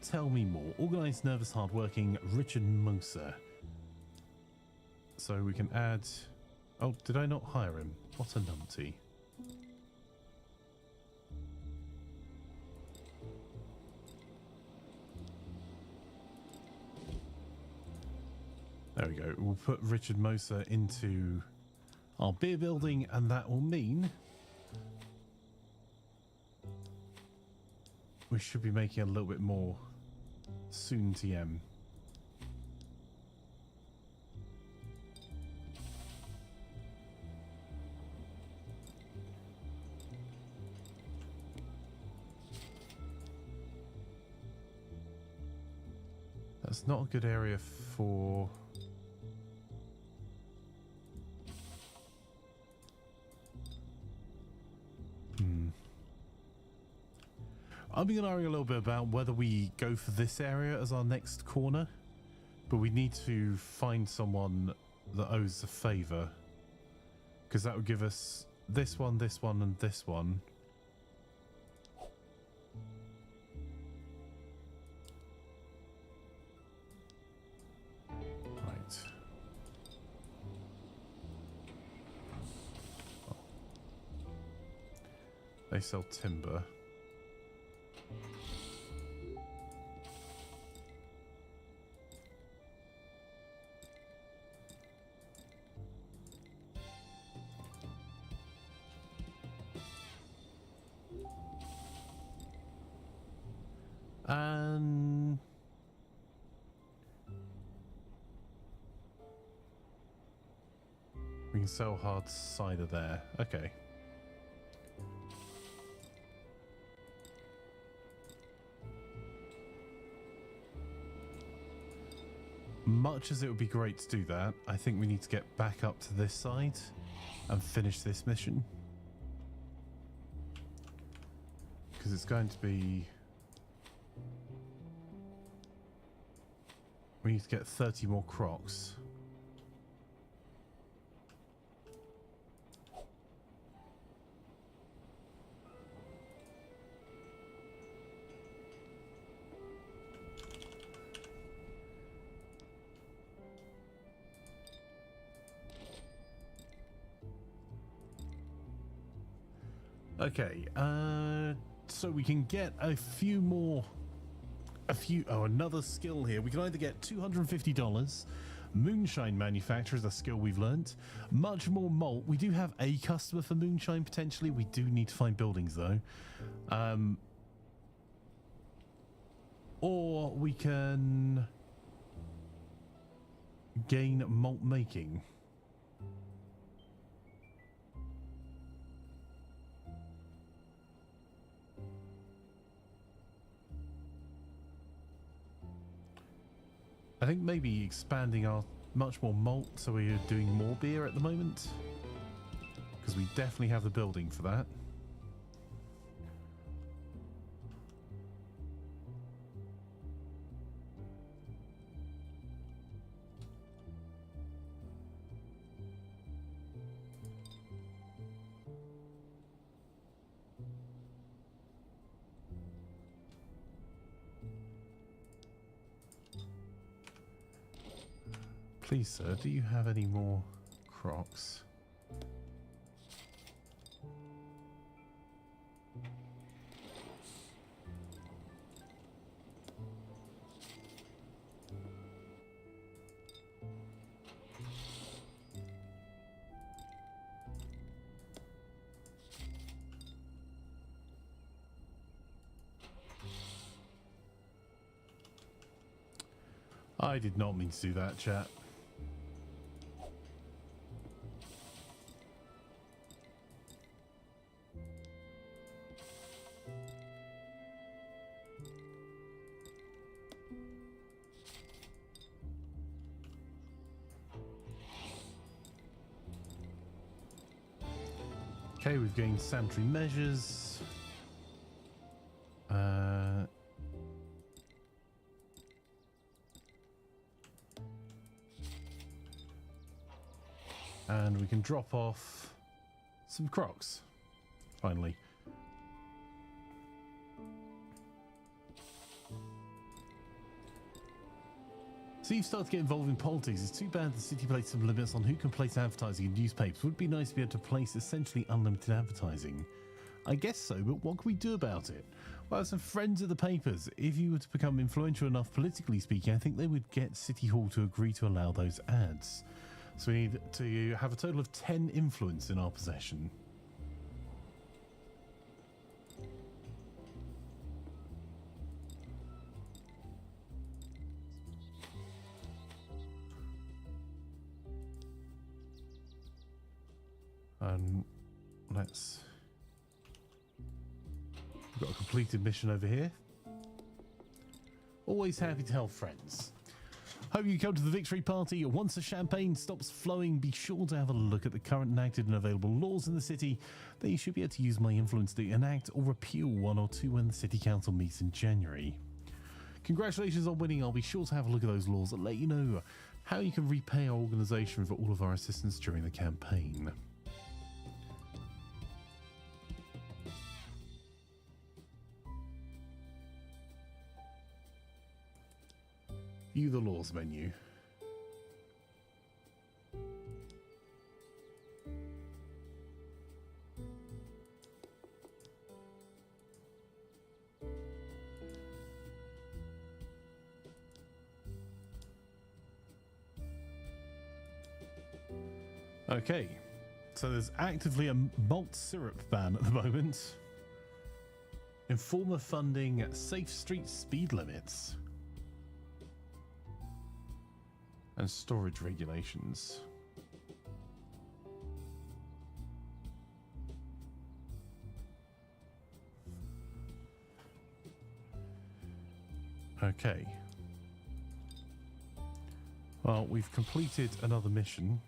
Tell me more. Organised, nervous, hardworking, Richard Moser. So we can add... Oh, did I not hire him? What a numpty. There we go. We'll put Richard Moser into our beer building, and that will mean we should be making a little bit more soon. TM. That's not a good area for... I've been arguing a little bit about whether we go for this area as our next corner, but we need to find someone that owes a favour, because that would give us this one, and this one. Right. Oh. They sell timber. And we can sell hard cider there. Okay. Much as it would be great to do that, I think we need to get back up to this side and finish this mission. Because it's going to be... We need to get 30 more crocs. Okay, so we can get a few more another skill here. We can either get $250. Moonshine manufacture is a skill we've learnt. Much more malt. We do have a customer for moonshine potentially. We do need to find buildings though. Or we can gain malt making. I think maybe expanding our much more malt, so we're doing more beer at the moment, because we definitely have the building for that. Please, sir, do you have any more crocs? I did not mean to do that, chat. Okay, we've gained sanitary measures. And we can drop off some crocs, finally. So you've started to get involved in politics. It's too bad the city placed some limits on who can place advertising in newspapers. Would be nice to be able to place essentially unlimited advertising. I guess so, but what can we do about it? Well, some friends of the papers. If you were to become influential enough, politically speaking, I think they would get City Hall to agree to allow those ads. So we need to have a total of 10 influence in our possession. Let's... We've got a completed mission over here. Always happy to help friends. Hope you come to the victory party. Once the champagne stops flowing, be sure to have a look at the current enacted and available laws in the city. Then you should be able to use my influence to enact or repeal one or two when the city council meets in January. Congratulations on winning. I'll be sure to have a look at those laws and let you know how you can repay our organisation for all of our assistance during the campaign. View the laws menu. Okay, so there's actively a malt syrup ban at the moment. Informer funding, safe street speed limits. And storage regulations. Okay. Well, we've completed another mission.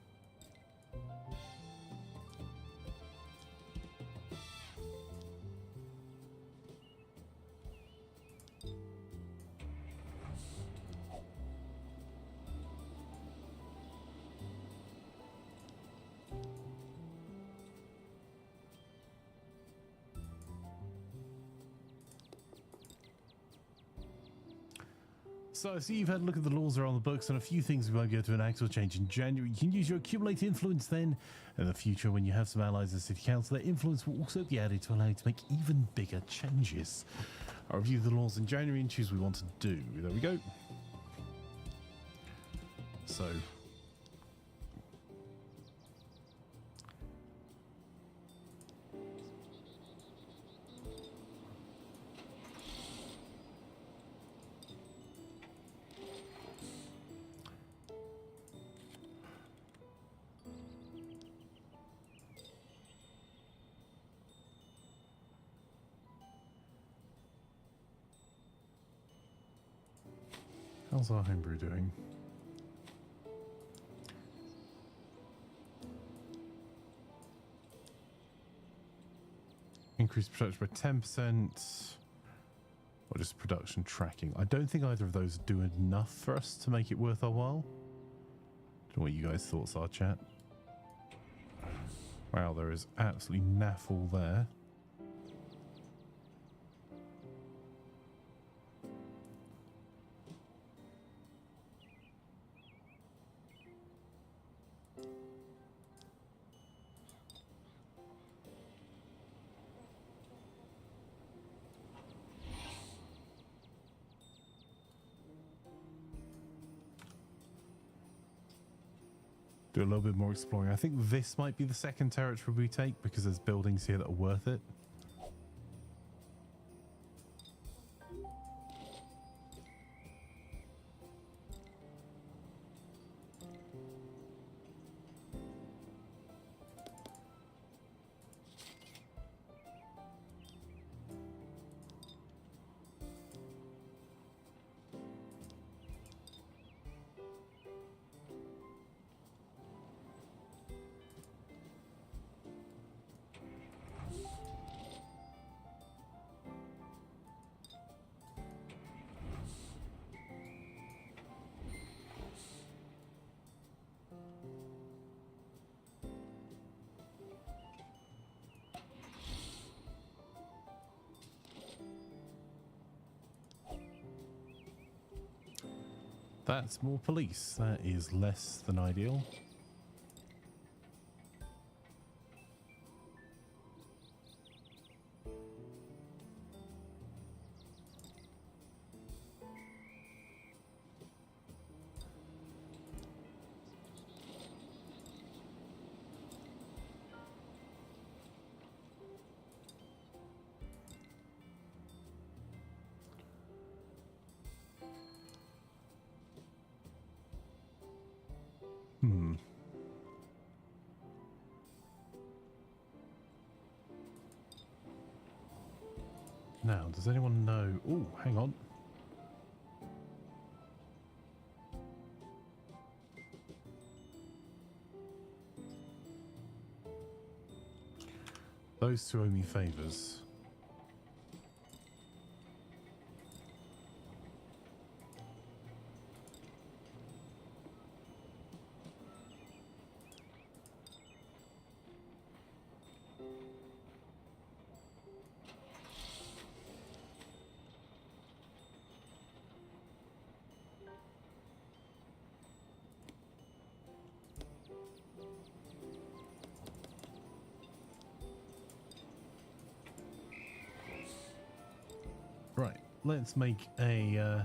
So I see you've had a look at the laws that are on the books and a few things we won't be able to enact or change in January. You can use your accumulate influence then. In the future, when you have some allies in the City Council, their influence will also be added to allow you to make even bigger changes. I'll review the laws in January and choose what we want to do. There we go. So... how's our homebrew doing? Increase production by 10%. Or just production tracking. I don't think either of those do enough for us to make it worth our while. Don't know what you guys' thoughts are, chat. Wow, there is absolutely naff all there. Do a little bit more exploring. I think this might be the second territory we take because there's buildings here that are worth it. That's more police. That is less than ideal. Now, does anyone know? Oh, hang on. Those two owe me favors. Right, let's make a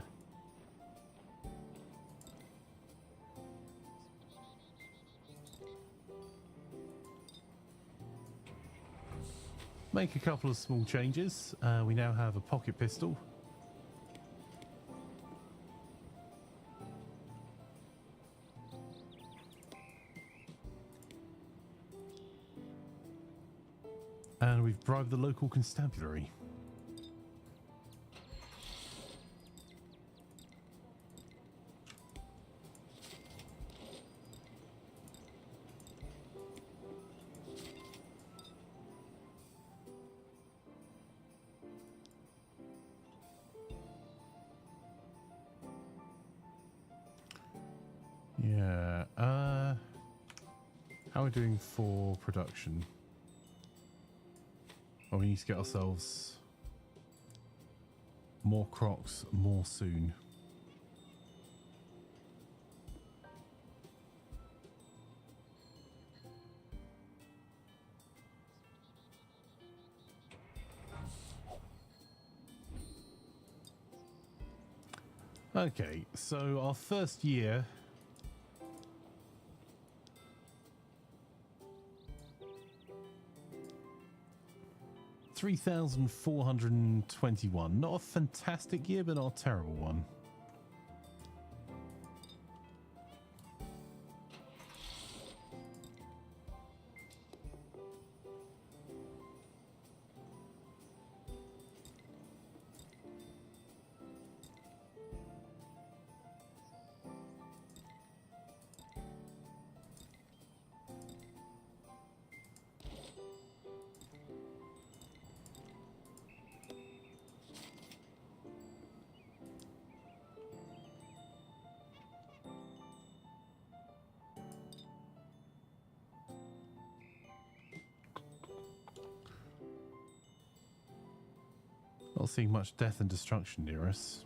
couple of small changes. We now have a pocket pistol. And we've bribed the local constabulary. Yeah, how are we doing for production? Oh, we need to get ourselves more crocs more soon. Okay, so our first year. $3,421. Not a fantastic year, but not a terrible one. Not seeing much death and destruction near us.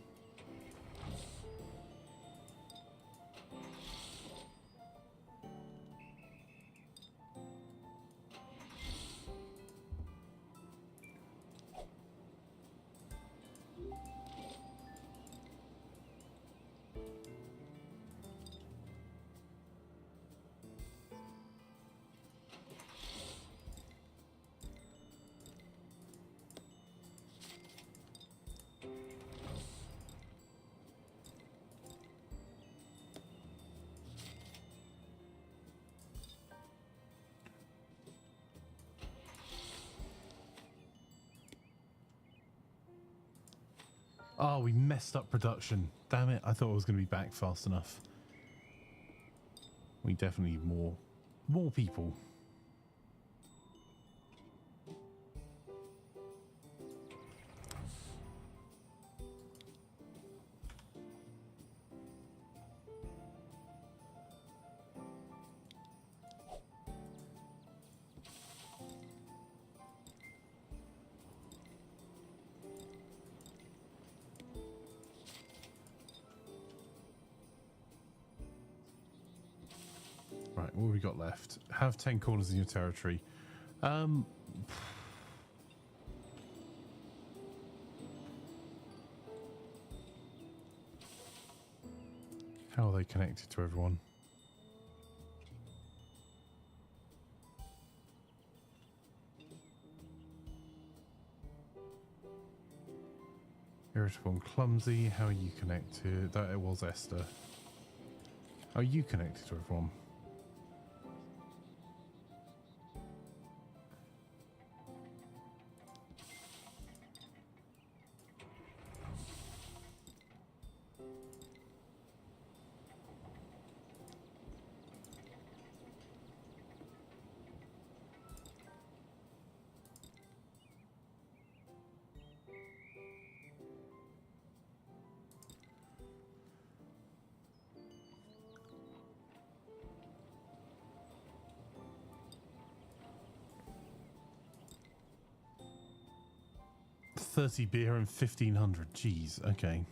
Oh, we messed up production. Damn it, I thought it was going to be back fast enough. We definitely need more people. Right, what have we got left? Have 10 corners in your territory. How are they connected to everyone? Irritable and clumsy. How are you connected? That it was Esther. How are you connected to everyone? $30 beer and 1,500. Jeez, okay.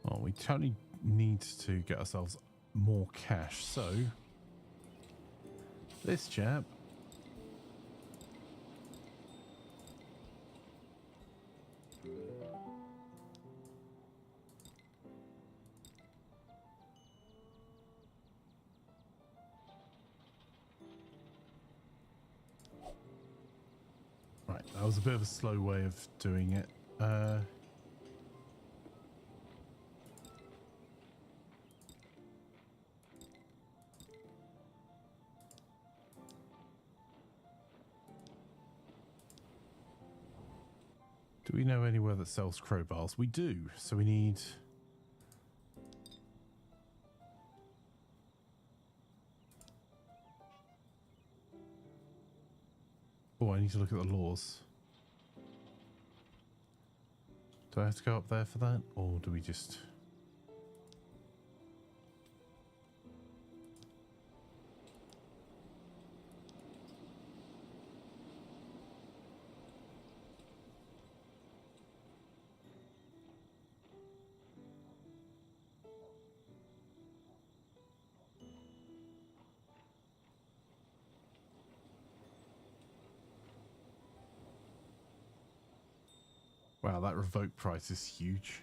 Well, we totally need to get ourselves more cash. So, this chap. Right, that was a bit of a slow way of doing it. Do we know anywhere that sells crowbars? We do, so we need... Oh, I need to look at the laws. Do I have to go up there for that, or do we just... Wow, that revoke price is huge.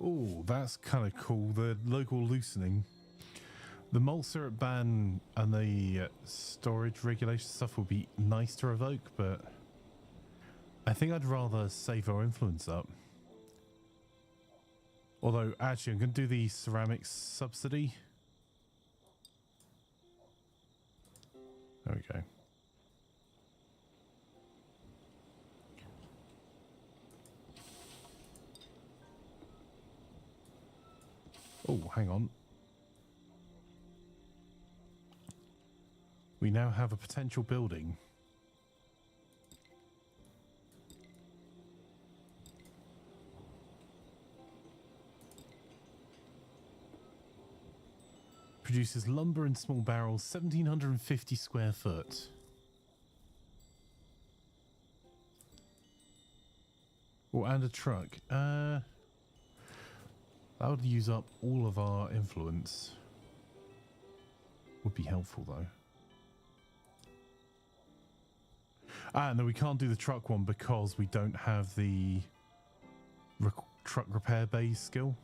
Oh, that's kind of cool. The local loosening. The malt syrup ban and the storage regulation stuff would be nice to revoke, but I think I'd rather save our influence up. Although, actually, I'm going to do the ceramics subsidy. There we go. Oh, hang on. We now have a potential building. Produces lumber in small barrels, 1,750 square foot. Oh, and a truck. That would use up all of our influence. Would be helpful though. No, we can't do the truck one because we don't have the truck repair bay skill.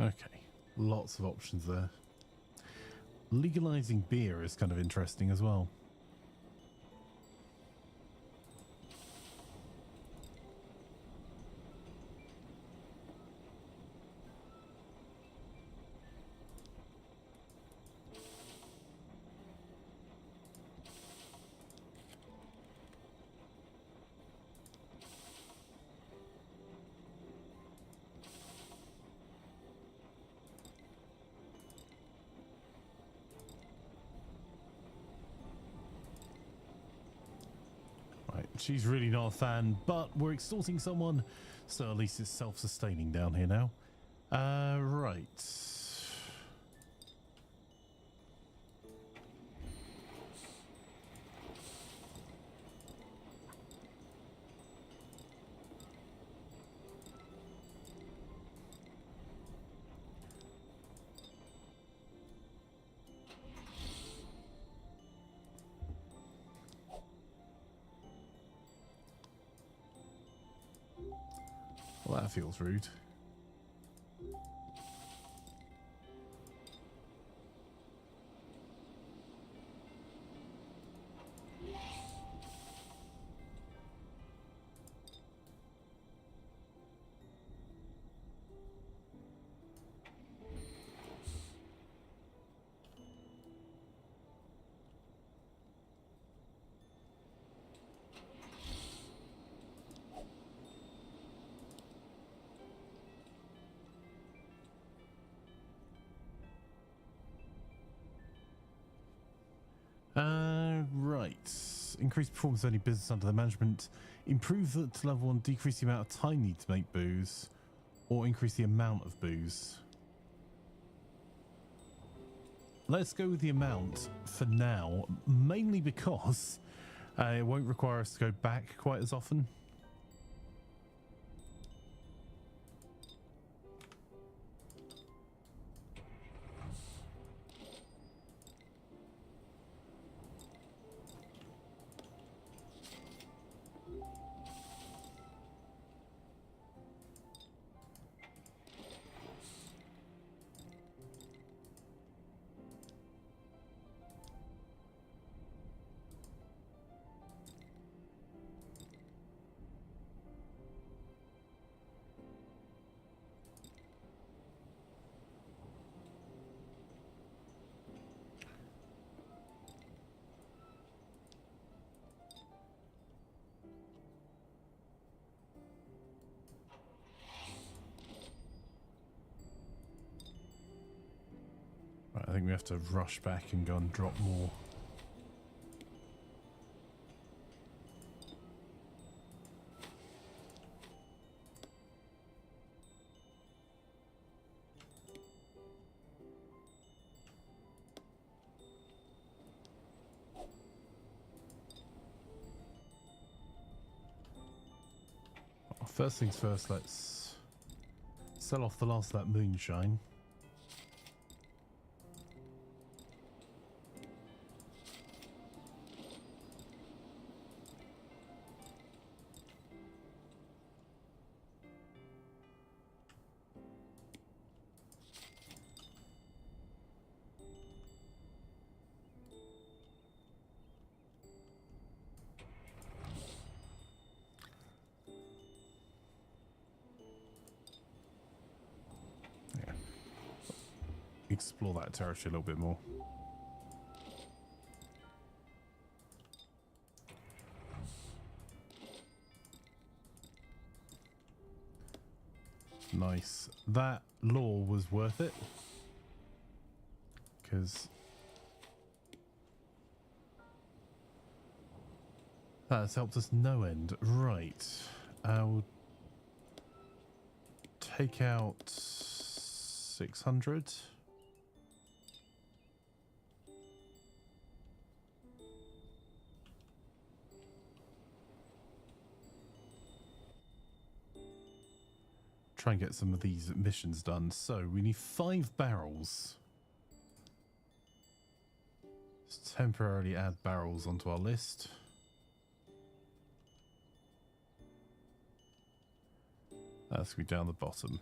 Okay, lots of options there. Legalizing beer is kind of interesting as well. She's really not a fan, but we're extorting someone, so at least it's self-sustaining down here now. Right. Well, that feels rude. Right. Increase performance of any business under the management. Improve that to level 1. Decrease the amount of time needed to make booze. Or increase the amount of booze. Let's go with the amount for now. Mainly because it won't require us to go back quite as often. Right, I think we have to rush back and go and drop more. First things first, let's sell off the last of that moonshine. Explore that territory a little bit more. Nice. That lore was worth it, because that has helped us no end. Right. I'll take out 600. Try and get some of these missions done. So we need 5 barrels. Let's temporarily add barrels onto our list. That's going to be down the bottom.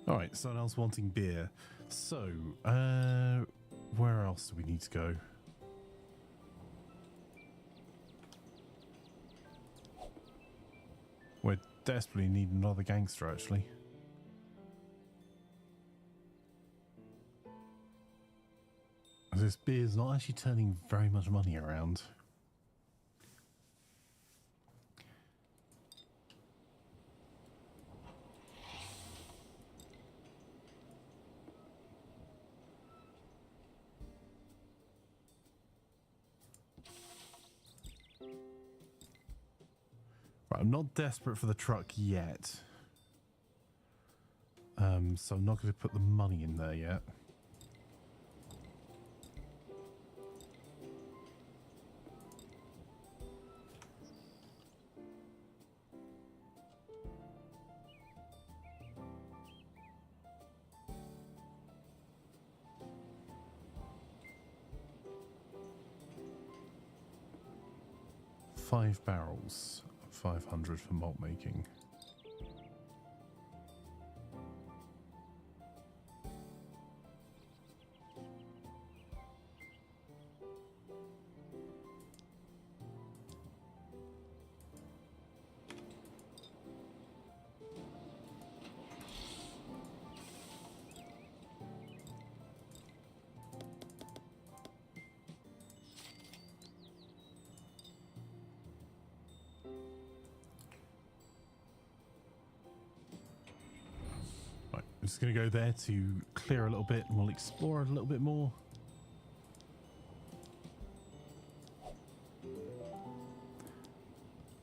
Alright, someone else wanting beer. So, where else do we need to go? We desperately need another gangster, actually. This beer's not actually turning very much money around. Right, I'm not desperate for the truck yet. So I'm not going to put the money in there yet. Five barrels, 500 for malt making. I'm just going to go there to clear a little bit and we'll explore a little bit more.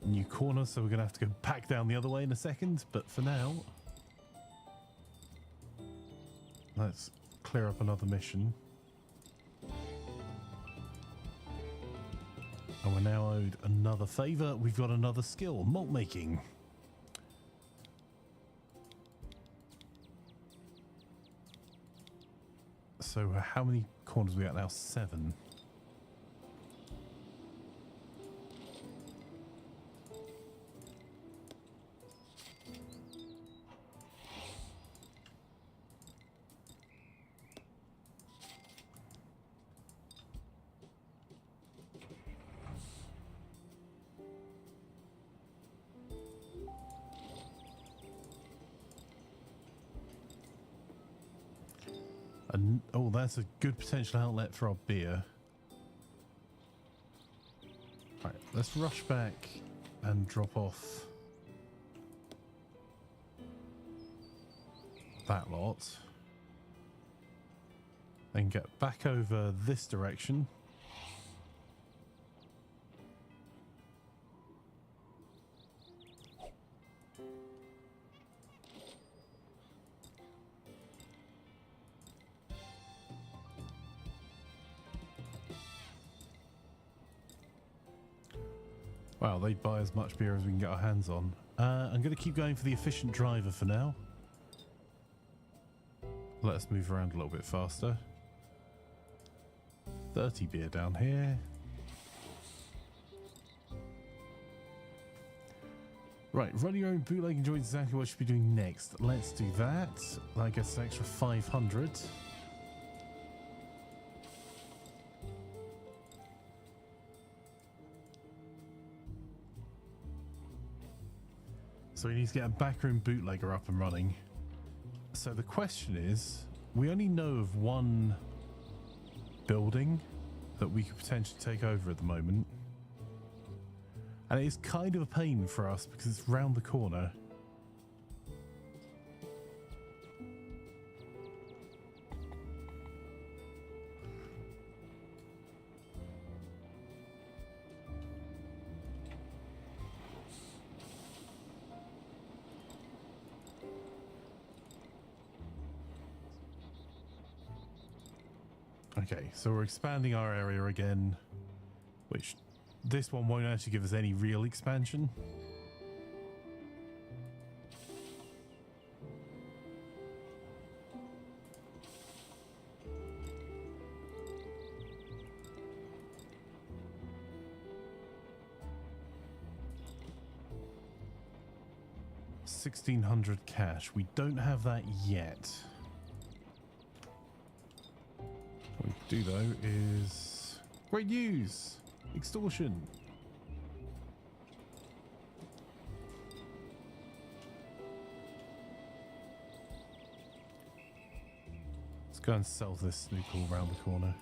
New corner, so we're going to have to go back down the other way in a second, but for now, let's clear up another mission. And we're now owed another favour. We've got another skill, malt making. So how many corners we got now? 7. And, oh, that's a good potential outlet for our beer. Right, let's rush back and drop off that lot. Then get back over this direction. Wow, they buy as much beer as we can get our hands on. I'm going to keep going for the efficient driver for now. Let us move around a little bit faster. 30 beer down here. Right, running your own bootlegging joint is exactly what you should be doing next. Let's do that. That gets an extra 500. So we need to get a backroom bootlegger up and running. So the question is, we only know of one building that we could potentially take over at the moment. And it is kind of a pain for us because it's round the corner. Okay, so we're expanding our area again, which this one won't actually give us any real expansion. $1,600 cash. We don't have that yet. What we do though is great news! Extortion. Let's go and sell this snoop all around the corner.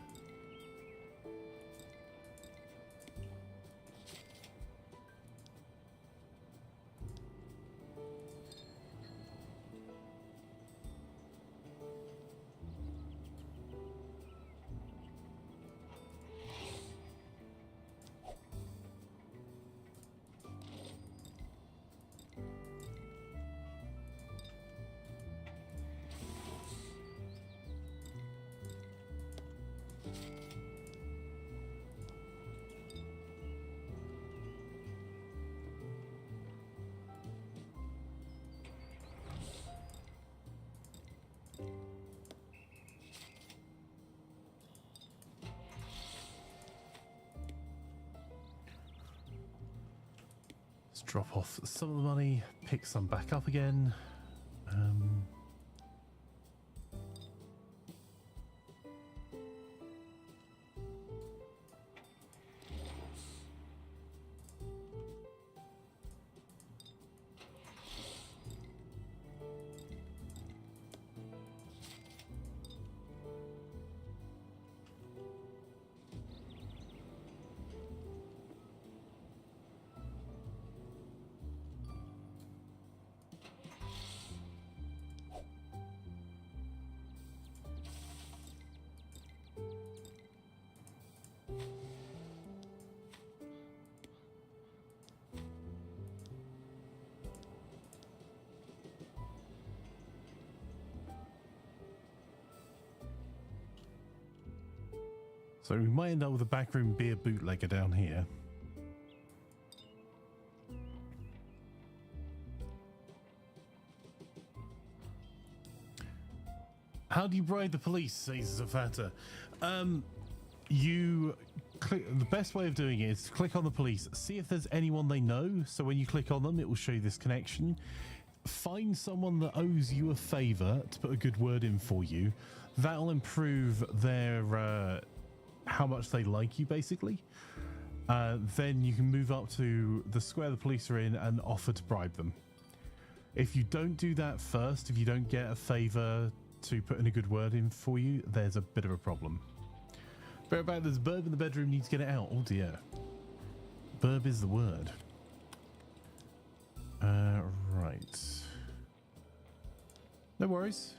Let's drop off some of the money, pick some back up again. So we might end up with a backroom beer bootlegger down here. How do you bribe the police, says Zafata? You click, the best way of doing it is to click on the police, see if there's anyone they know. So when you click on them, it will show you this connection. Find someone that owes you a favor to put a good word in for you. That'll improve their how much they like you, basically. Then you can move up to the square the police are in and offer to bribe them. If you don't do that first, if you don't get a favor to put in a good word in for you, there's a bit of a problem. Bear about there's Burb in the bedroom, need to get it out. Oh dear. Burb is the word. Right. No worries.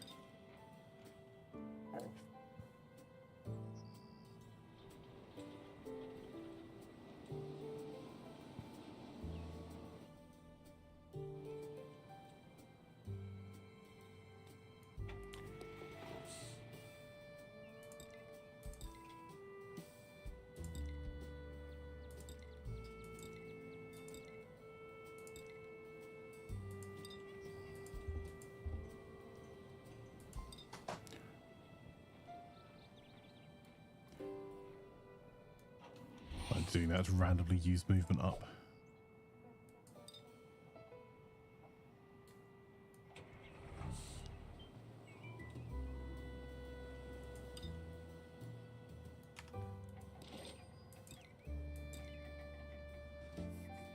I'm doing that to randomly use movement up.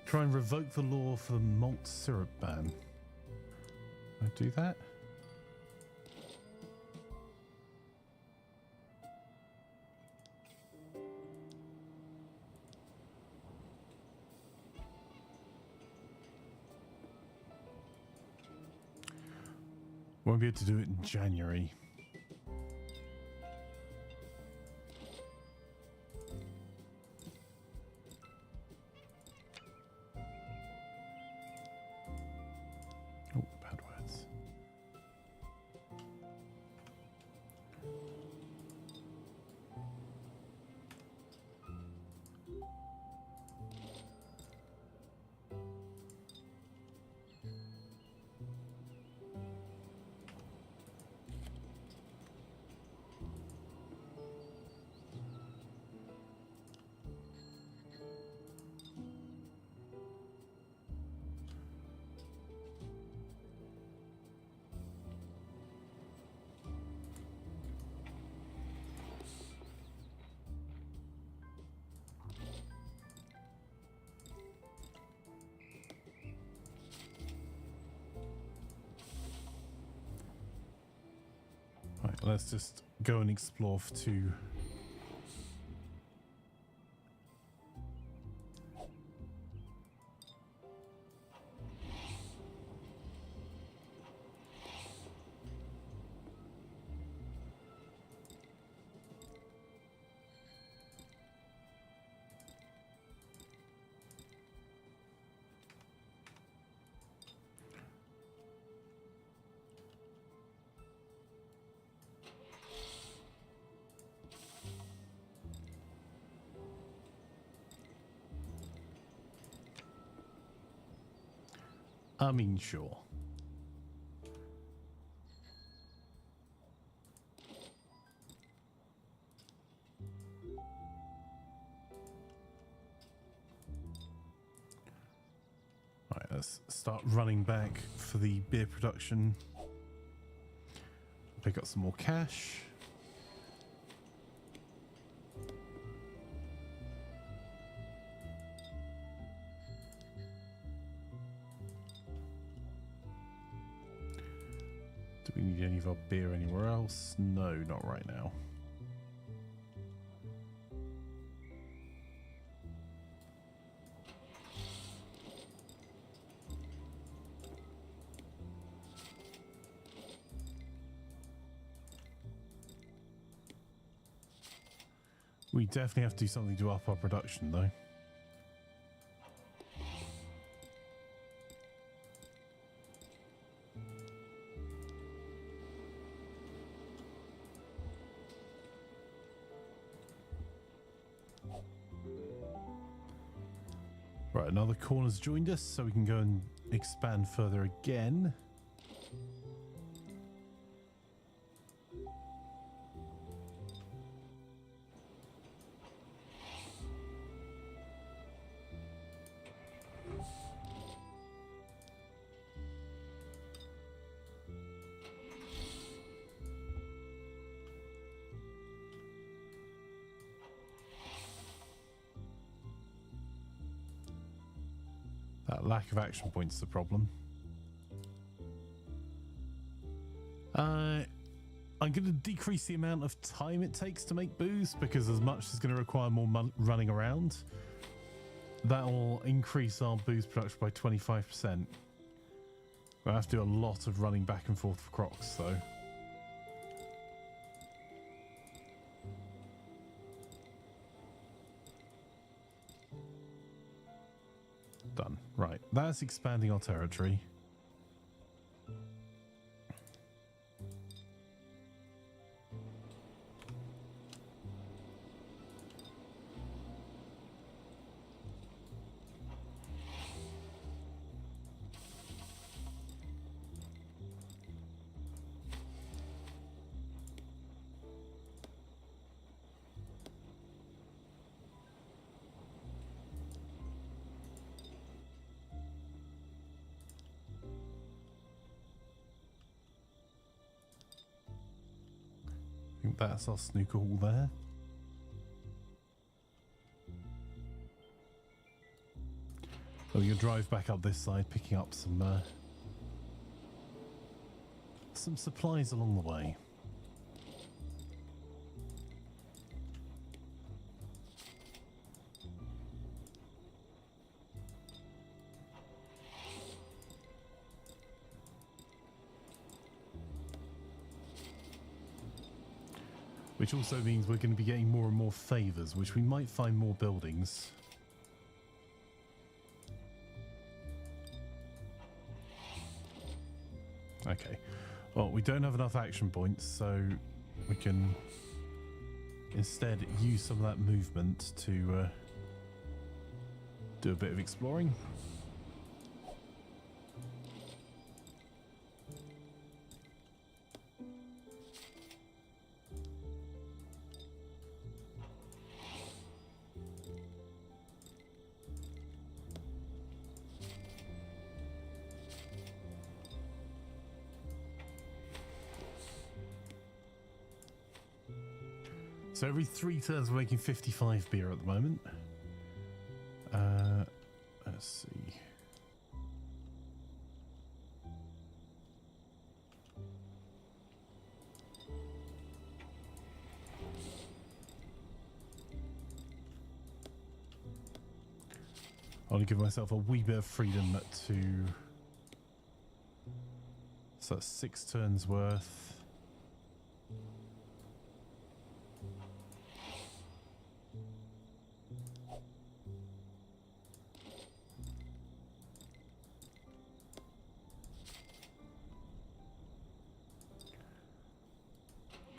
Try and revoke the law for the malt syrup ban. I do that? Won't be able to do it in January. Oh, bad words. Right, let's just go and explore for 2. I mean, sure. Right, let's start running back for the beer production. Pick up some more cash. Do we need any of our beer anywhere else? No, not right now. We definitely have to do something to up our production, though. Right, another corner's joined us, so we can go and expand further again. That lack of action points is the problem. I'm going to decrease the amount of time it takes to make booze because as much is going to require more running around. That will increase our booze production by 25%. We'll have to do a lot of running back and forth for Crocs, though. Done. Right, that's expanding our territory. I think that's our snooker hall there. Oh, you'll drive back up this side, picking up some supplies along the way. Which also means we're going to be getting more and more favors, which we might find more buildings. Okay. Well, we don't have enough action points, so we can instead use some of that movement to do a bit of exploring. So every 3 turns we're making 55 beer at the moment. Let's see. I'll give myself a wee bit of freedom to... So that's 6 turns worth.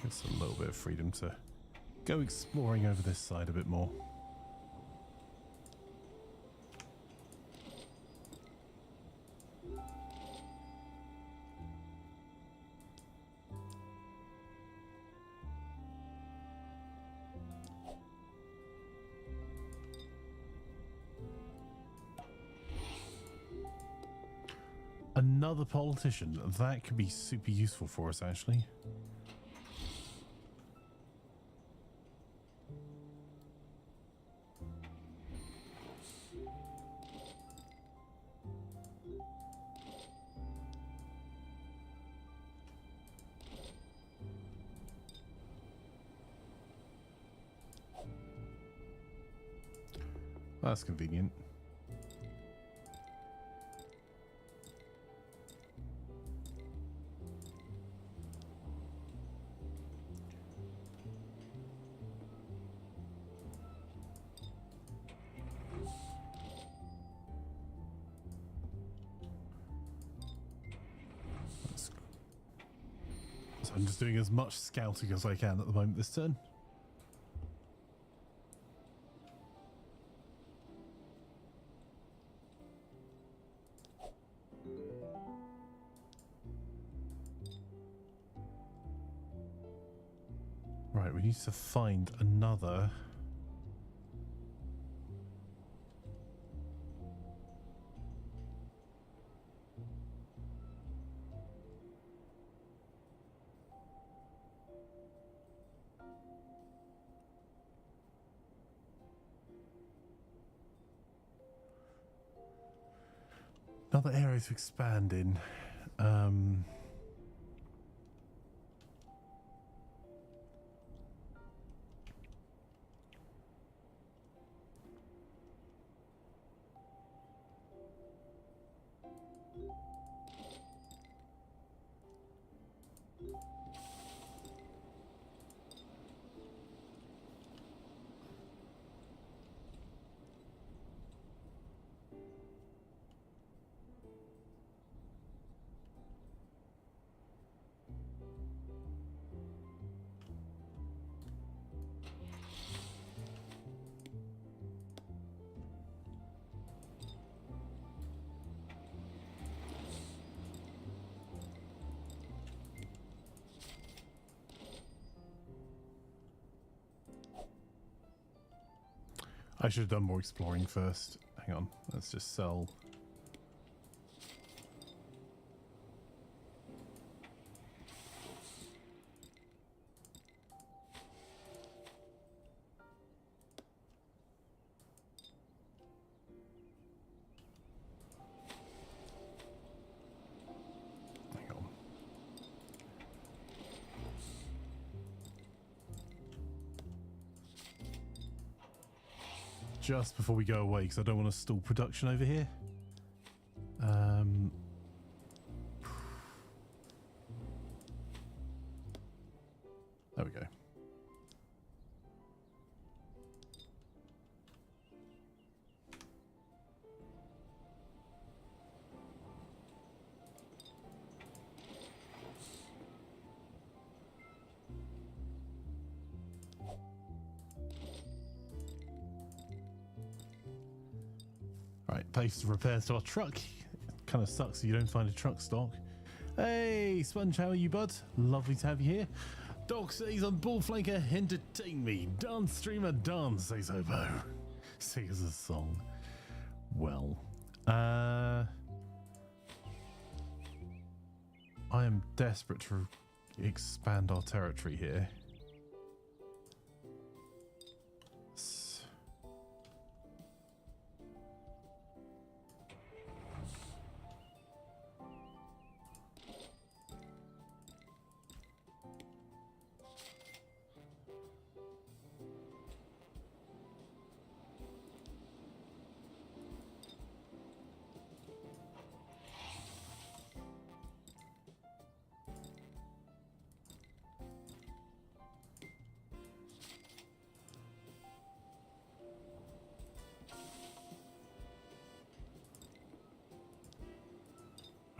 Gives a little bit of freedom to go exploring over this side a bit more. Another politician. That could be super useful for us, actually. That's convenient. So I'm just doing as much scouting as I can at the moment this turn. Right, we need to find another. Another area to expand in. I should have done more exploring first. Hang on, let's just sell. Hang on. Just before we go away, because I don't want to stall production over here. There we go. Right, place the repairs to our truck. Kind of sucks that you don't find a truck stock. Hey, Sponge, how are you, bud? Lovely to have you here. Doc says on Bullflanker, entertain me. Dance streamer, dance, says Hobo. Sings a song. Well, I am desperate to expand our territory here.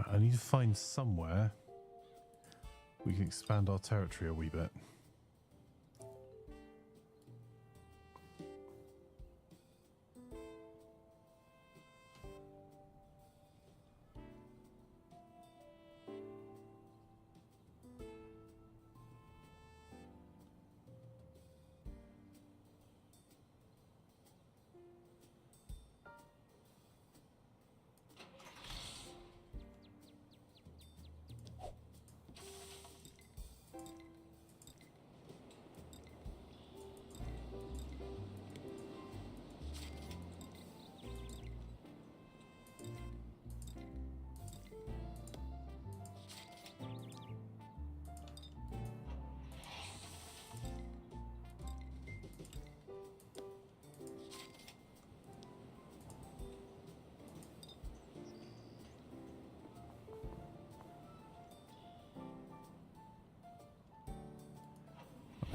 I need to find somewhere we can expand our territory a wee bit.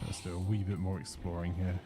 Let's do a wee bit more exploring here.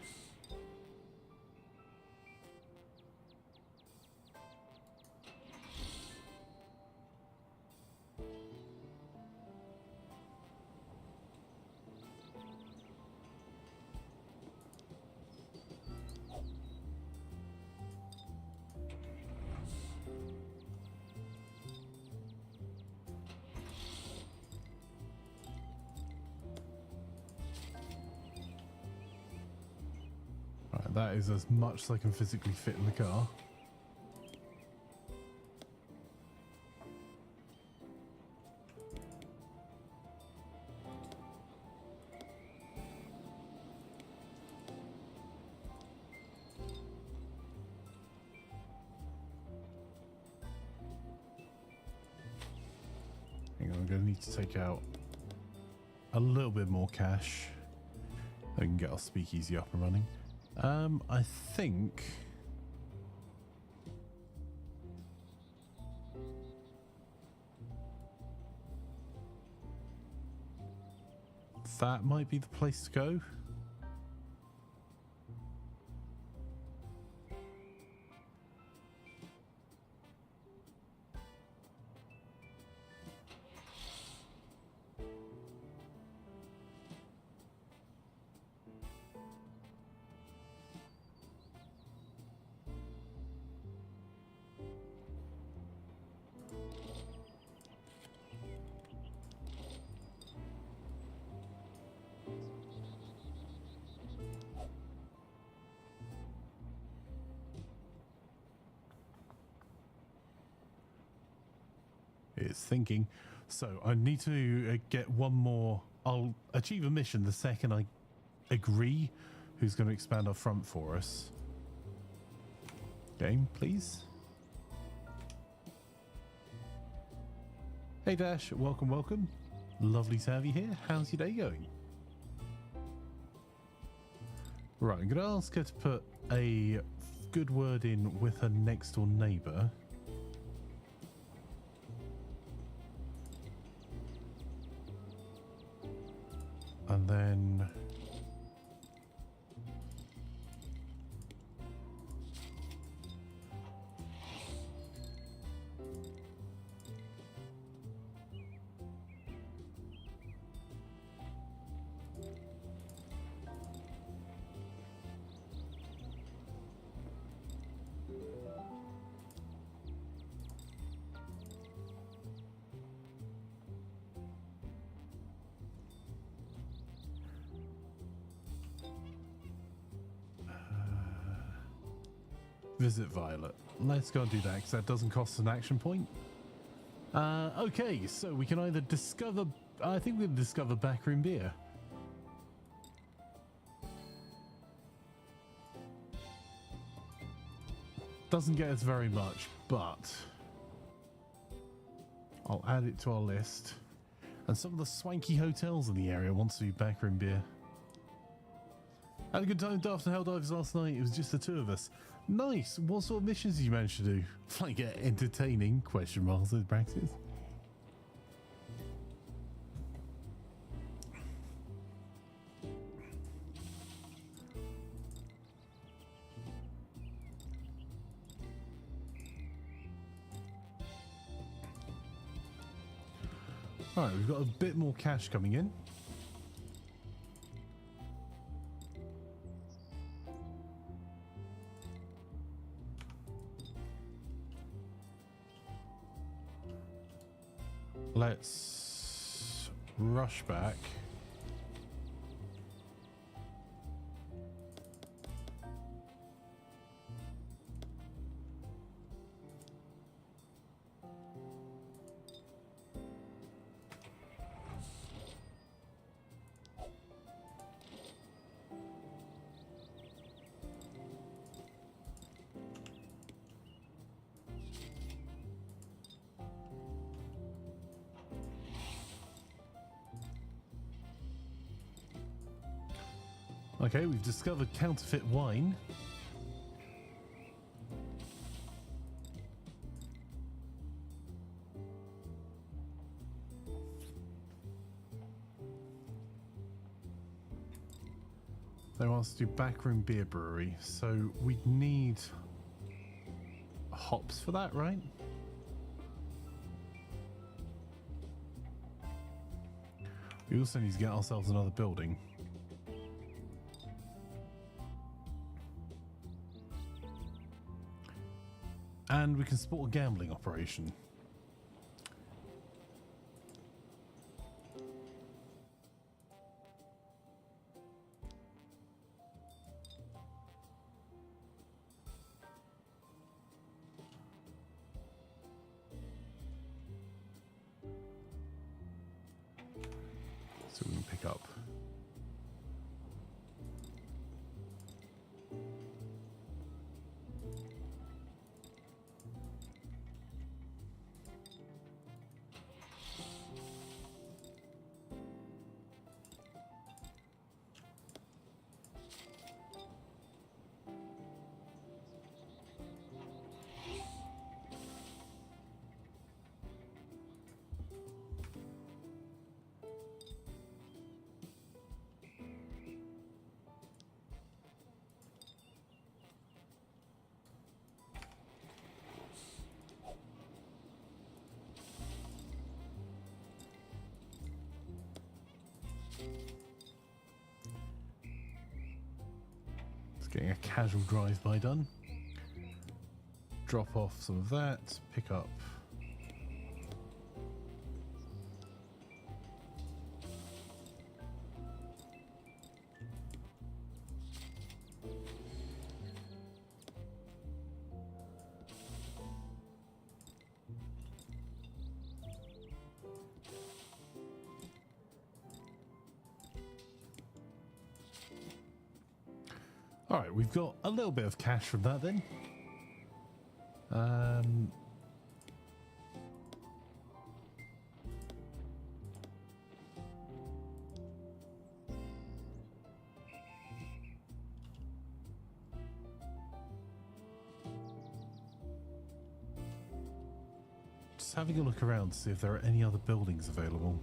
Right, that is as much as I can physically fit in the car. Hang on, I'm going to need to take out a little bit more cash. We can get our speakeasy up and running. I think that might be the place to go. It's thinking. So I need to get one more. I'll achieve a mission the second I agree who's going to expand our front for us. Game, please. Hey Dash, welcome, welcome. Lovely to have you here. How's your day going? Right, I'm going to ask her to put a good word in with her next door neighbour. And then visit Violet. Let's go and do that because that doesn't cost an action point. Okay, so we can either discover... I think we'll discover backroom beer. Doesn't get us very much, but I'll add it to our list. And some of the swanky hotels in the area want to do backroom beer. Had a good time after Hell Divers last night. It was just the two of us. Nice. What sort of missions did you manage to do? Like entertaining? Question marks with brackets. Alright, we've got a bit more cash coming in. Let's rush back. Okay, we've discovered counterfeit wine. They want us to do backroom beer brewery, so we'd need hops for that, right? We also need to get ourselves another building. And we can support a gambling operation. So we can pick up. Getting a casual drive-by done. Drop off some of that, pick up. All right, we've got a little bit of cash from that then. Just having a look around to see if there are any other buildings available.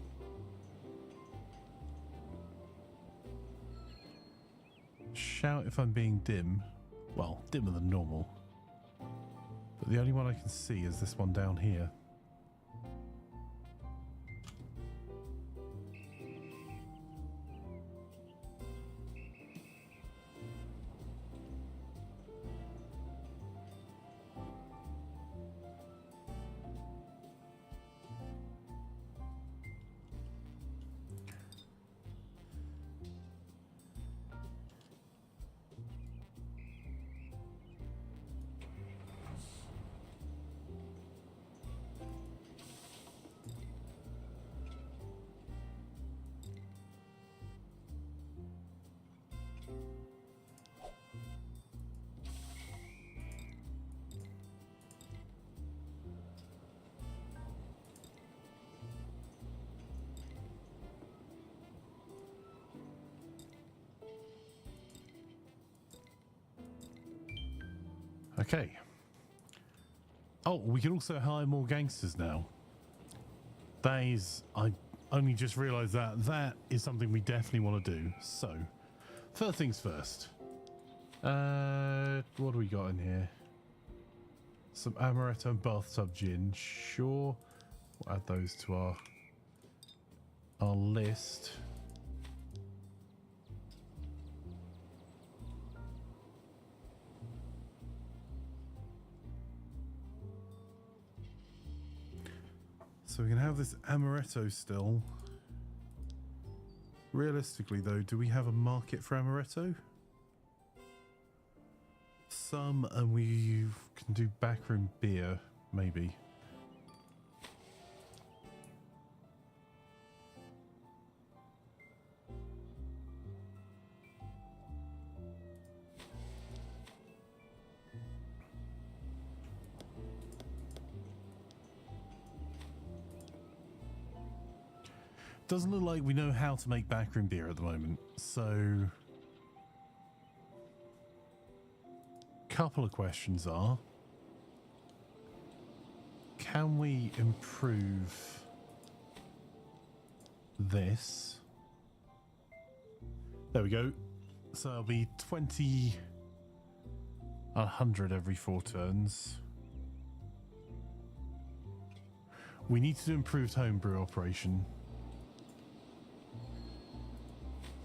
Shout if I'm being dim. Well, dimmer than normal. But the only one I can see is this one down here. Okay. Oh, we can also hire more gangsters now. That is, I only just realised that. That is something we definitely want to do. So, first things first. What do we got in here? Some amaretto and bathtub gin. Sure. We'll add those to our list. So we can have this amaretto still. Realistically though, do we have a market for amaretto? Some, and we can do backroom beer, maybe. Doesn't look like we know how to make backroom beer at the moment, so couple of questions are, can we improve this? There we go. So it'll be 20, 100 every 4 turns. We need to do improved homebrew operation.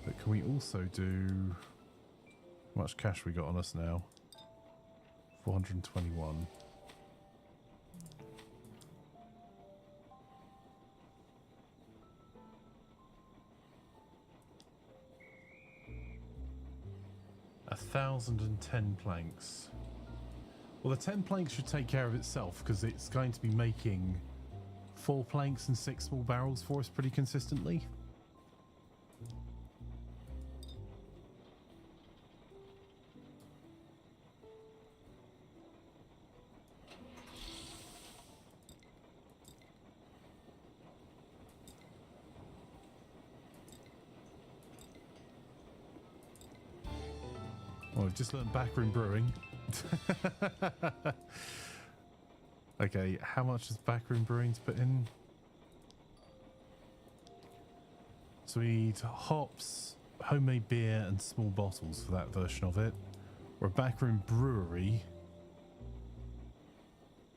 But can we also do... How much cash we got on us now? 421. A 1,010 planks. Well, the 10 planks should take care of itself because it's going to be making 4 planks and 6 small barrels for us pretty consistently. Well, we've just learned backroom brewing. Okay, how much is backroom brewing to put in? So we need hops, homemade beer, and small bottles for that version of it. Or a backroom brewery,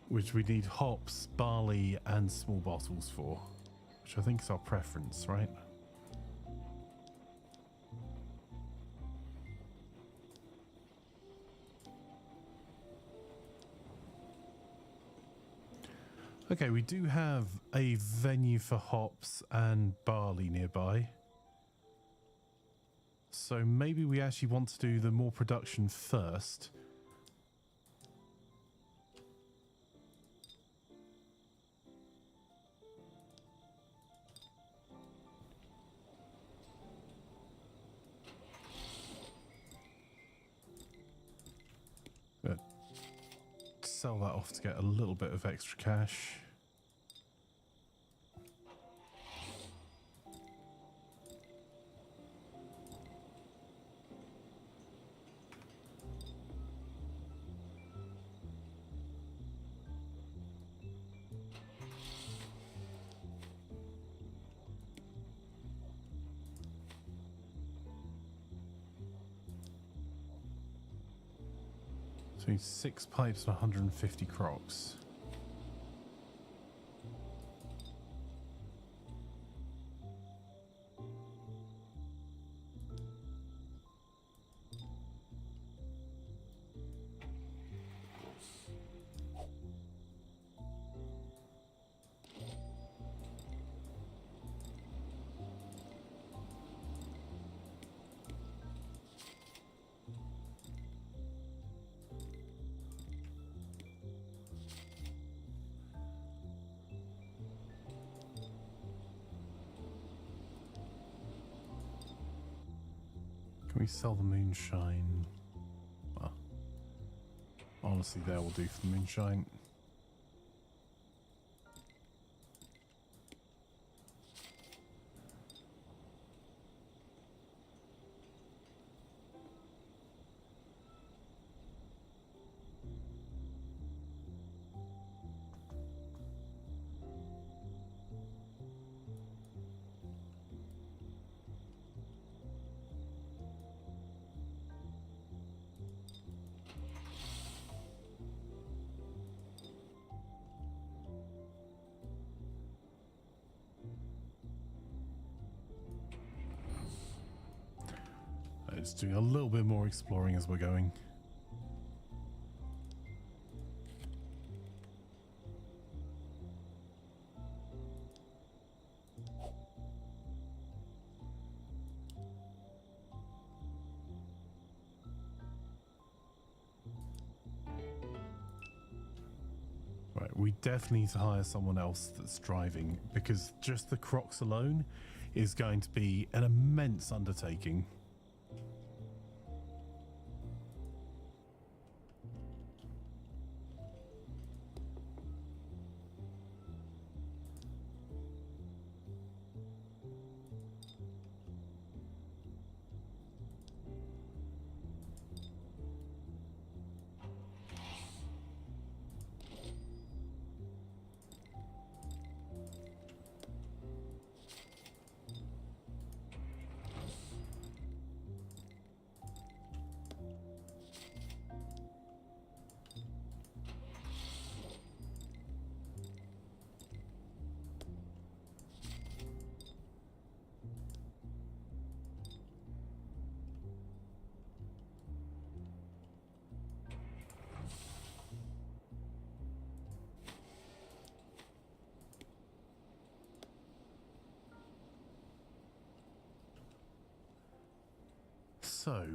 which we need hops, barley, and small bottles for, which I think is our preference, right? Okay, we do have a venue for hops and barley nearby. So maybe we actually want to do the more production first. sell that off to get a little bit of extra cash. So 6 pipes and 150 crocs. Can we sell the moonshine? Well, honestly, that will do for the moonshine. Just doing a little bit more exploring as we're going. Right, we definitely need to hire someone else that's driving, because just the crocs alone is going to be an immense undertaking. So,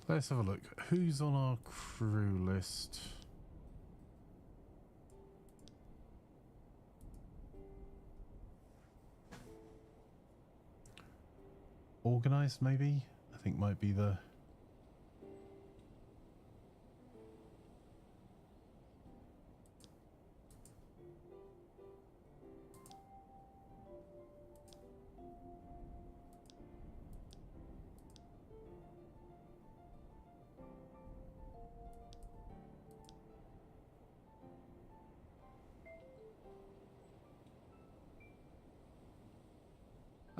let's have a look. Who's on our crew list? Organized, maybe? I think might be the...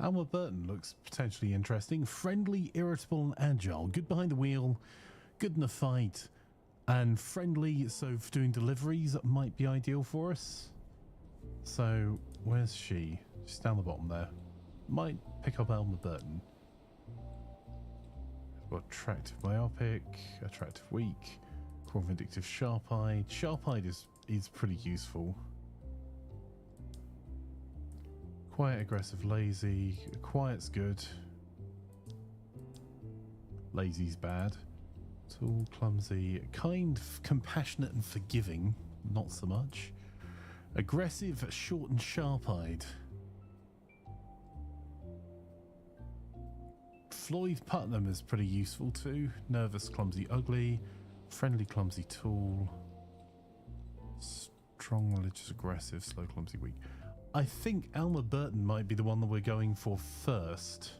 Alma Burton looks potentially interesting. Friendly, irritable, and agile. Good behind the wheel, good in a fight, and friendly, so for doing deliveries might be ideal for us. So, where's she? She's down the bottom there. Might pick up Alma Burton. Got attractive myopic, attractive weak, core vindictive sharp-eyed. Sharp-eyed is pretty useful. Quiet, aggressive, lazy. Quiet's good. Lazy's bad. Tall, clumsy, kind, compassionate and forgiving. Not so much. Aggressive, short and sharp-eyed. Floyd Putnam is pretty useful too. Nervous, clumsy, ugly. Friendly, clumsy, tall. Strong, religious, aggressive, slow, clumsy, weak. I think Elmer Burton might be the one that we're going for first.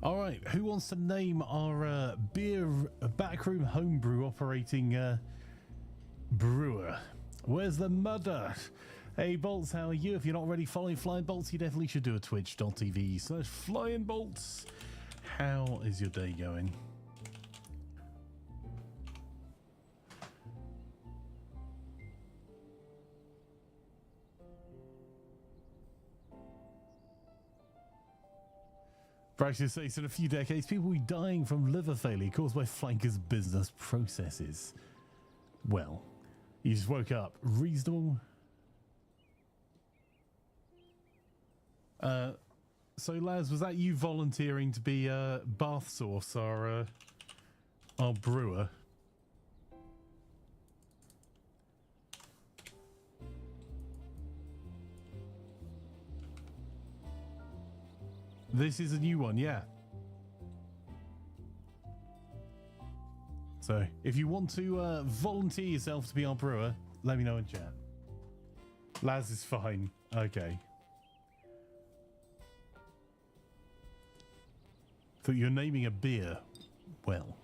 All right, who wants to name our beer backroom homebrew operating brewer? Where's the mudder? Hey Bolts, how are you? If you're not already following Flying Bolts, you definitely should do a twitch.tv/Flying Bolts. How is your day going? Practice says in a few decades, people will be dying from liver failure caused by flankers' business processes. Well, you just woke up. Reasonable. So Laz, was that you volunteering to be Bath Sauce, our brewer? This is a new one, yeah. So, if you want to volunteer yourself to be our brewer, let me know in chat. Laz is fine. Okay. Thought you're naming a beer. Well.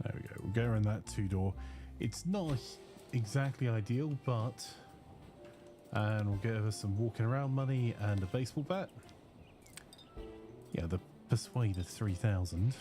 There we go. We'll go around that two-door. It's not exactly ideal, but... And we'll give us some walking around money and a baseball bat. Yeah, the Persuaded 3000.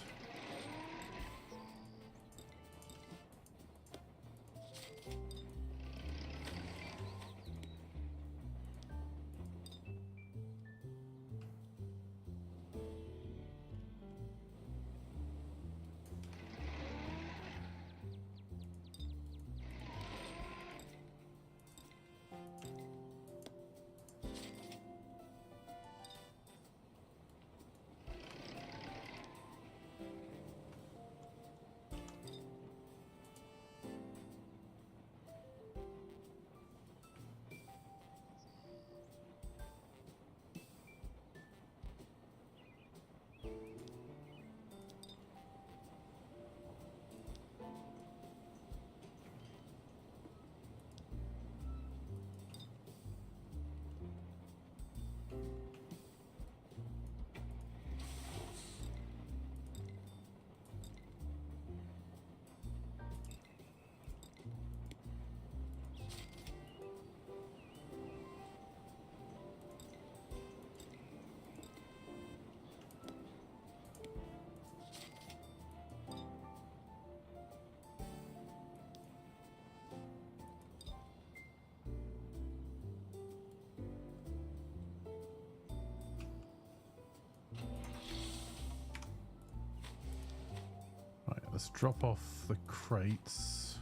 Let's drop off the crates.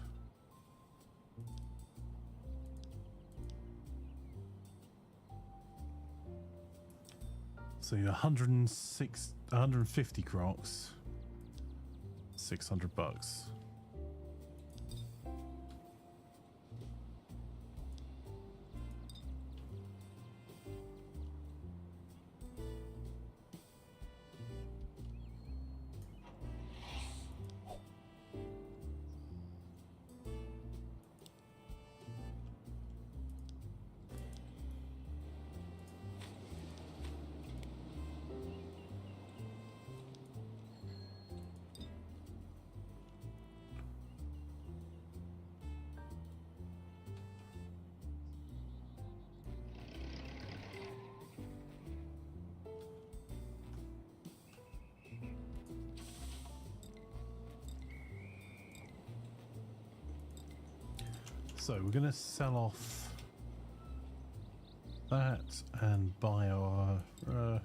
So 150 crocs, $600. So we're going to sell off that and buy our... I'll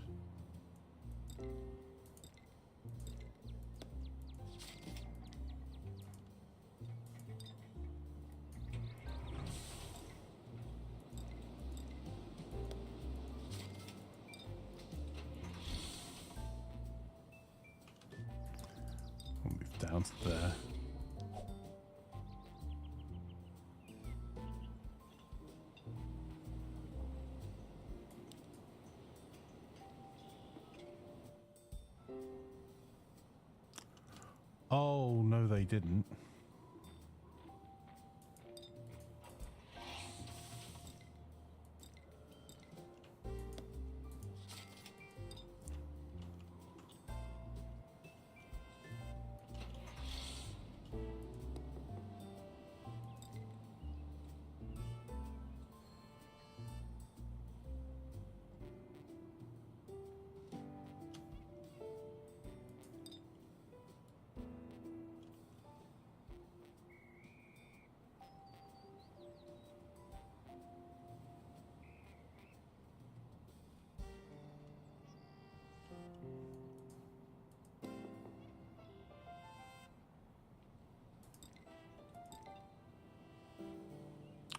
move down to there. Oh, no, they didn't.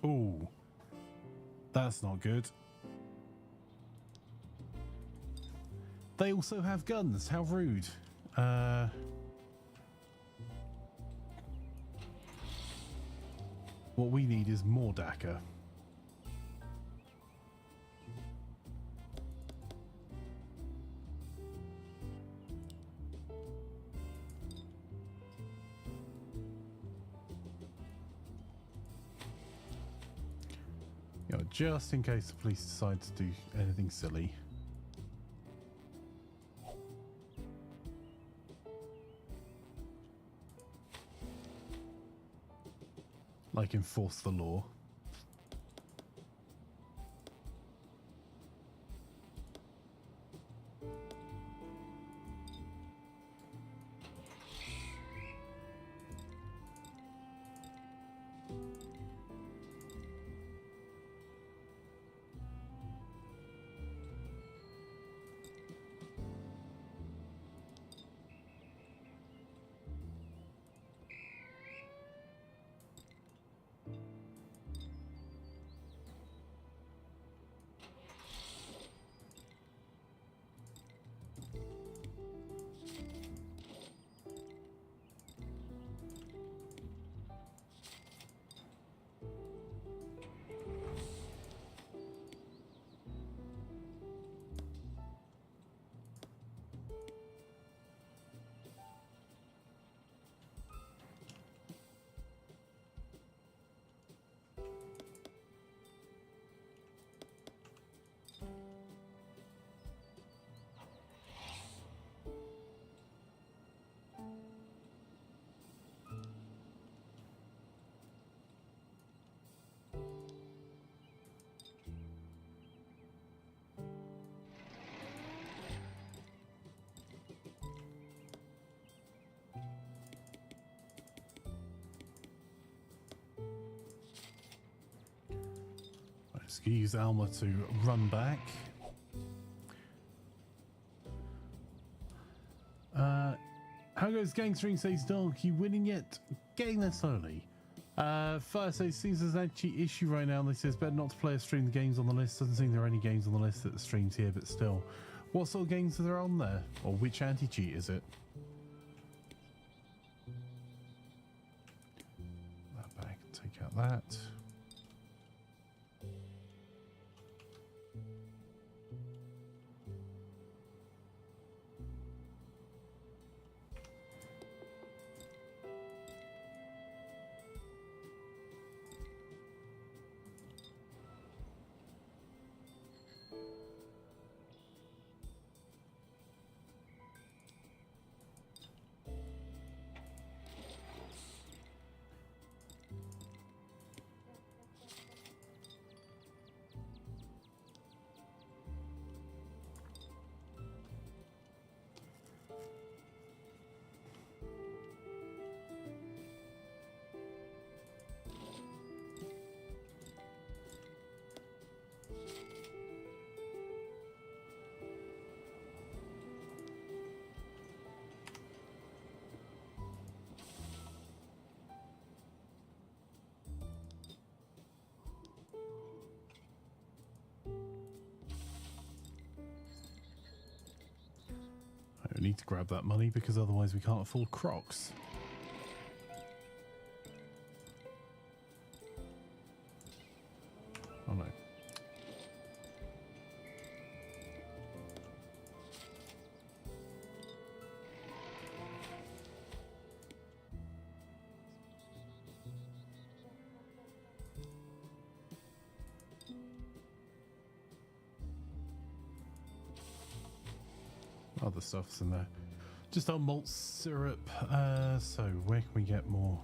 Ooh, that's not good. They also have guns. How rude. What we need is more DACA. You know, just in case the police decide to do anything silly. Like enforce the law. Let's use Alma to run back. How goes Gangstering, says Dog? You winning yet? Getting there slowly. Fire says, seems there's an actually issue right now. And they says better not to play or stream the games on the list. Doesn't seem there are any games on the list that the streams here, but still. What sort of games are there on there? Or which anti-cheat is it? That back, take out that. We need to grab that money because otherwise we can't afford Crocs. Oh no. Other stuff's in there. Just our malt syrup. So where can we get more?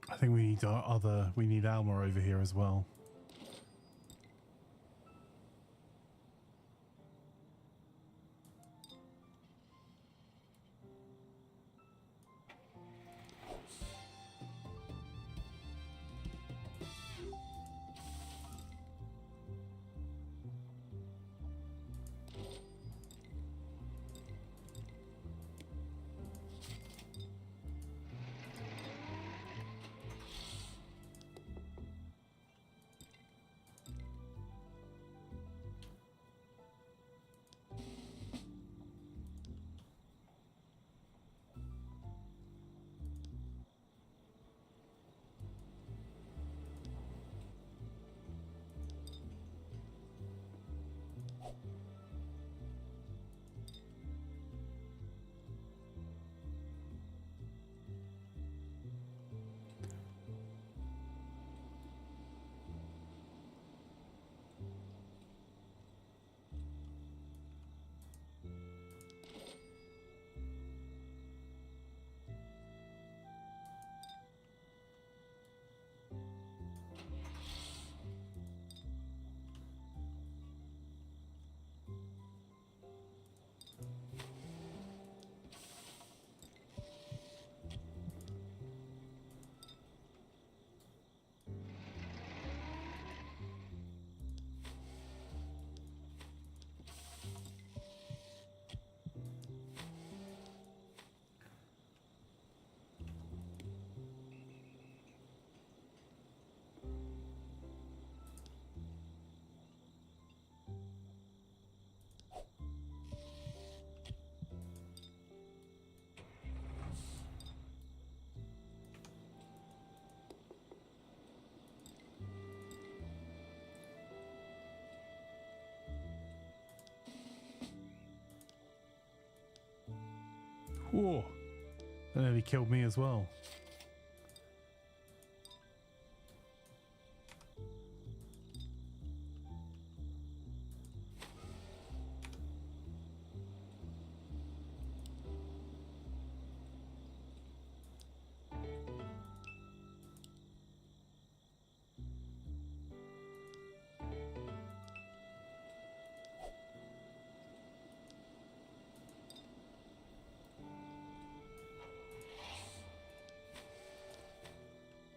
I think we need we need Alma over here as well. Whoa, that nearly killed me as well.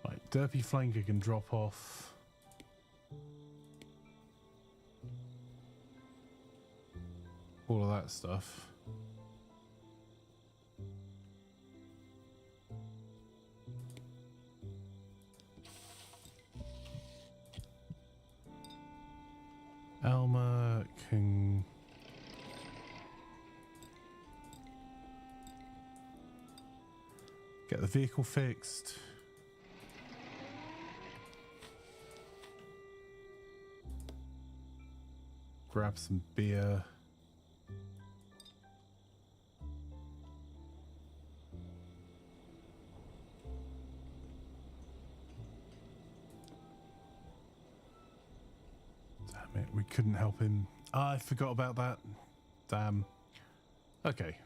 Right, Derpy Flanker can drop off. all of that stuff. Alma can get the vehicle fixed. Grab some beer. Damn it, we couldn't help him. I forgot about that. Damn. Okay.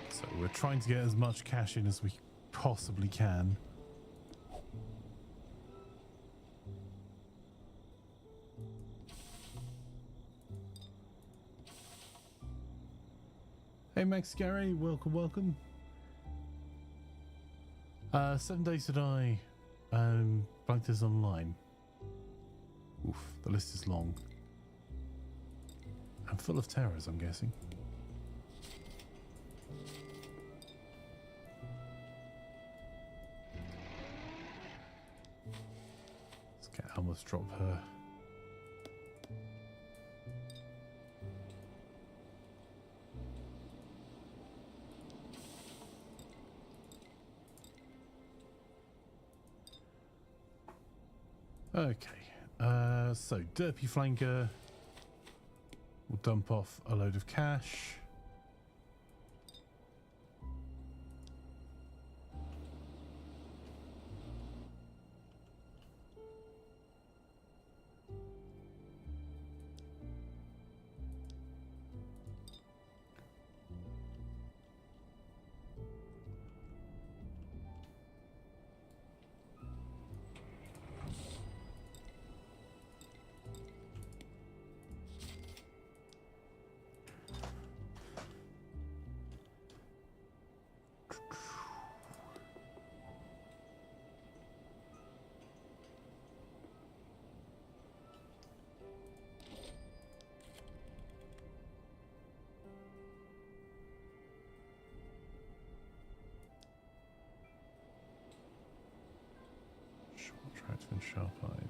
So we're trying to get as much cash in as we possibly can. Hey Max Gary, welcome, welcome. 7 Days to Die, Blankers Online. Oof, the list is long. And full of terrors, I'm guessing. Let's get Alma to drop her. Okay, so Derpy Flanker will dump off a load of cash. Short-tracked and sharp-eyed.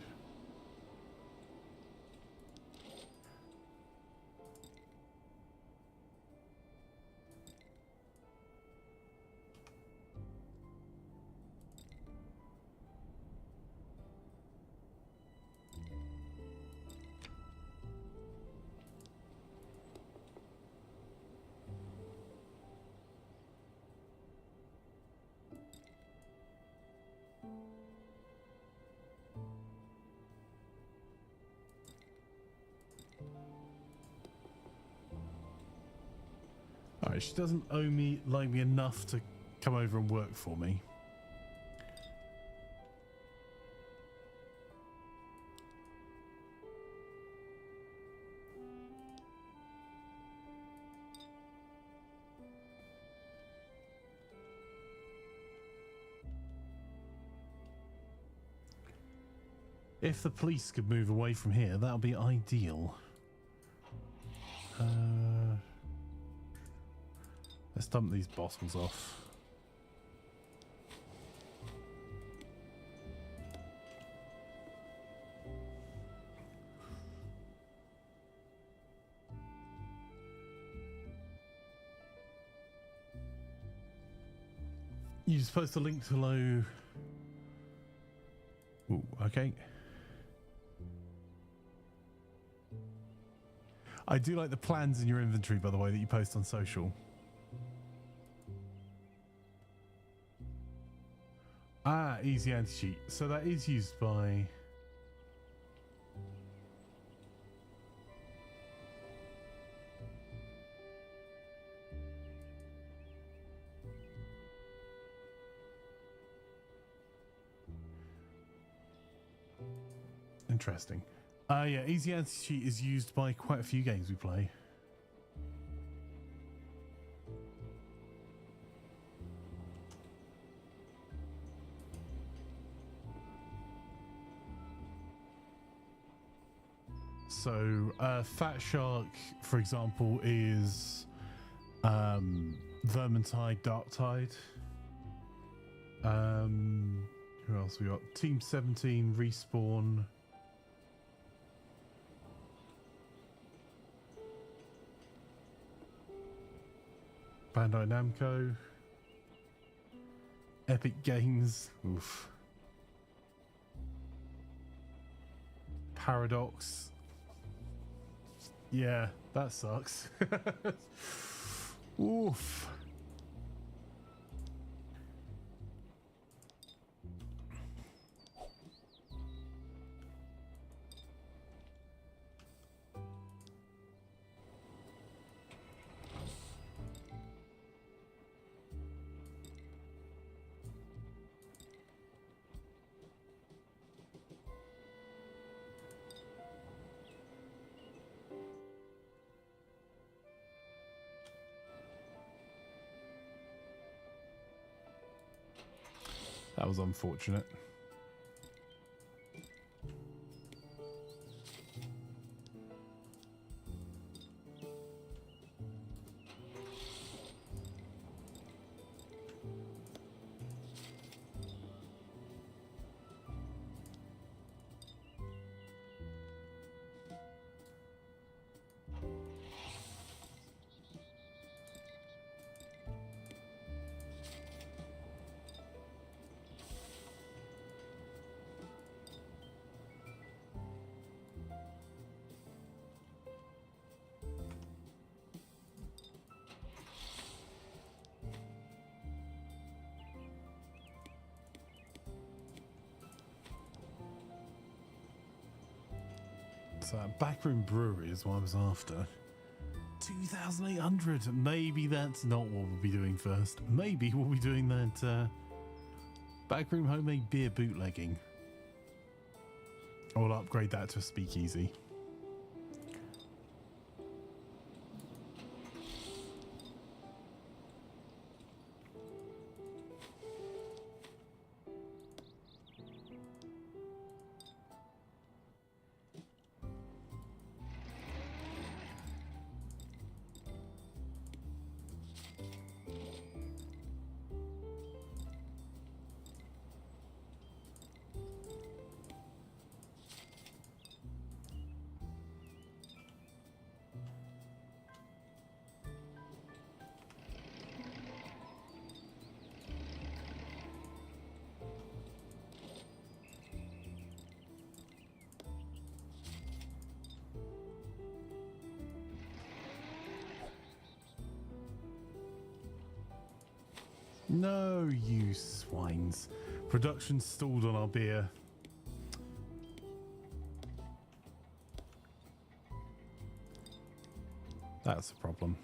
Alright, she doesn't owe me, like me enough to come over and work for me. If the police could move away from here, that would be ideal. Let's dump these bottles off. You just post a link to low. Ooh, okay. I do like the plans in your inventory, by the way, that you post on social. Ah, easy anti-cheat. So that is used by... Interesting. Yeah, easy anti-cheat is used by quite a few games we play. So, Fat Shark, for example, is Vermintide, Darktide. Who else we got? Team 17, Respawn. Bandai Namco, Epic Games, oof. Paradox, yeah, that sucks. Oof. That was unfortunate. So backroom brewery is what I was after. 2,800. Maybe that's not what we'll be doing first. Maybe we'll be doing that backroom homemade beer bootlegging. I'll upgrade that to a speakeasy. No, you swines. Production stalled on our beer. That's a problem.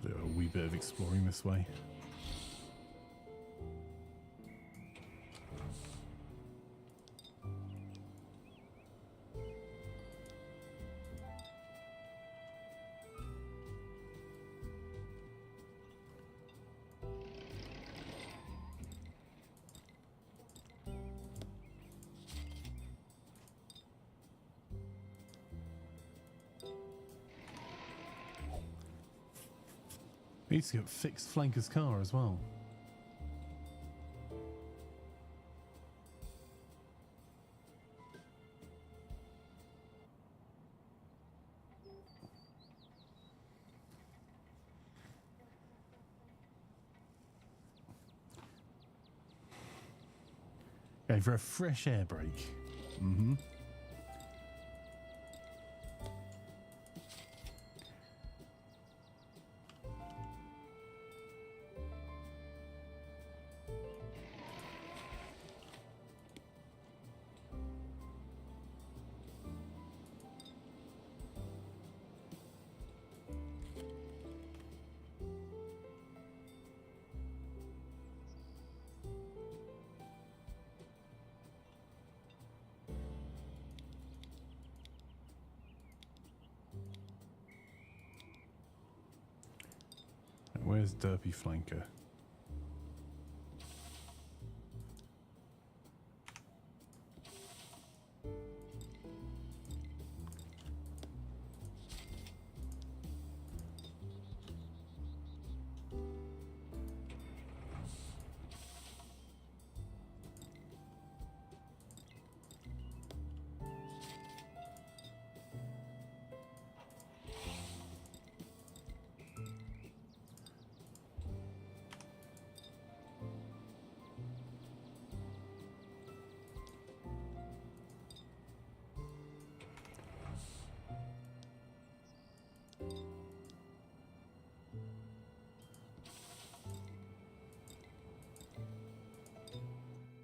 I'll do a wee bit of exploring this way. We need to get fixed flanker's car as well. Go for a fresh air brake. Mm-hmm. Where's Derpy Flanker?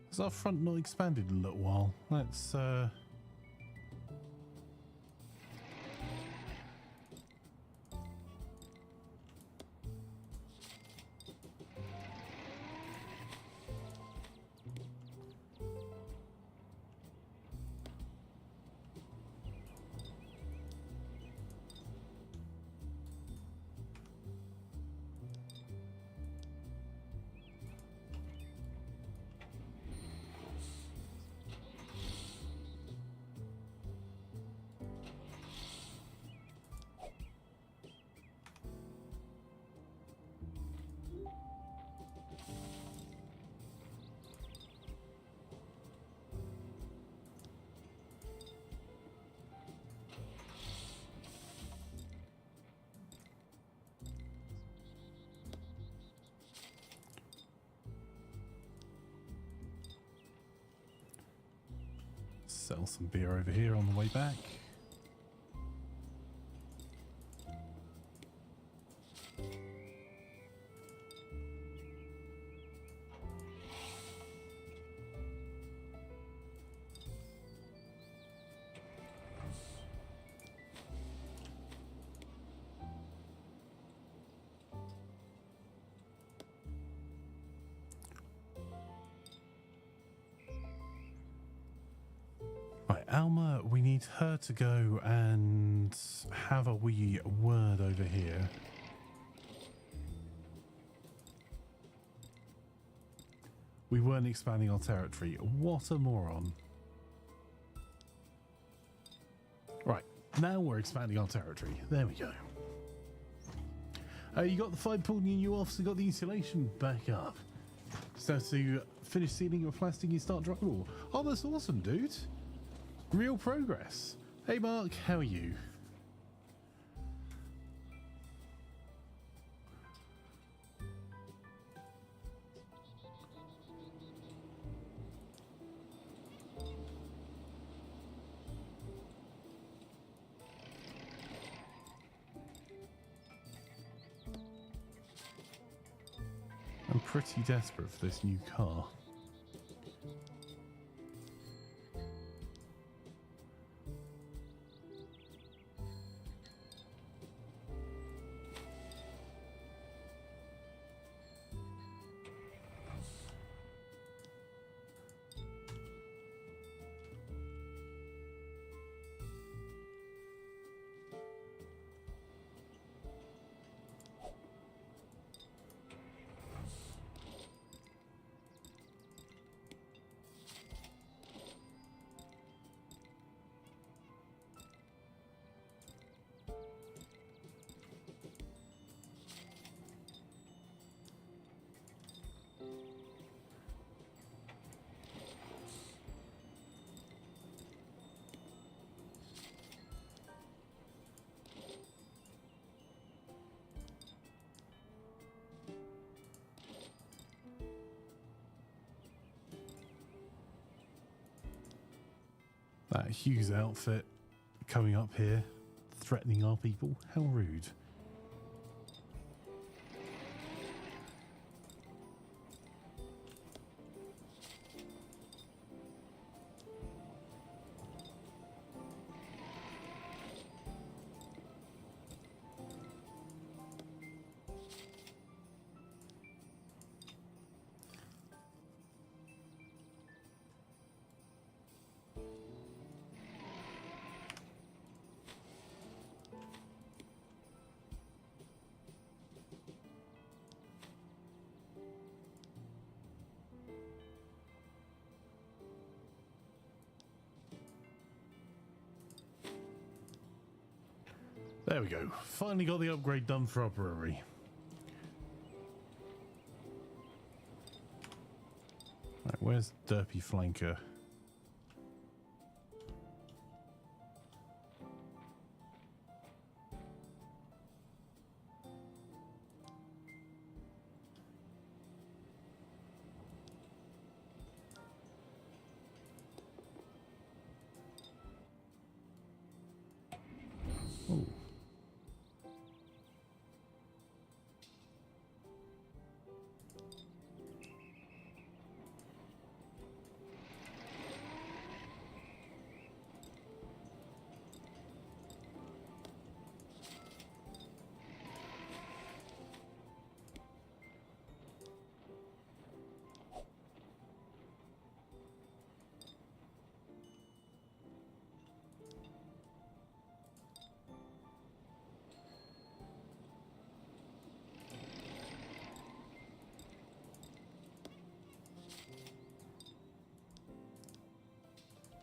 Has our front not expanded in a little while? Let's sell some beer over here on the way back. Right, Alma, we need her to go and have a wee word over here. We weren't expanding our territory. What a moron. Right, now we're expanding our territory. There we go. You got the five pulling you off, so got the insulation back up. So to finish sealing your plastic, you start drywall. Oh, that's awesome, dude. Real progress. Hey Mark, how are you? I'm pretty desperate for this new car. Hugh's outfit coming up here, threatening our people. How rude. There we go. Finally got the upgrade done for our brewery. Right, where's Derpy Flanker? Oh.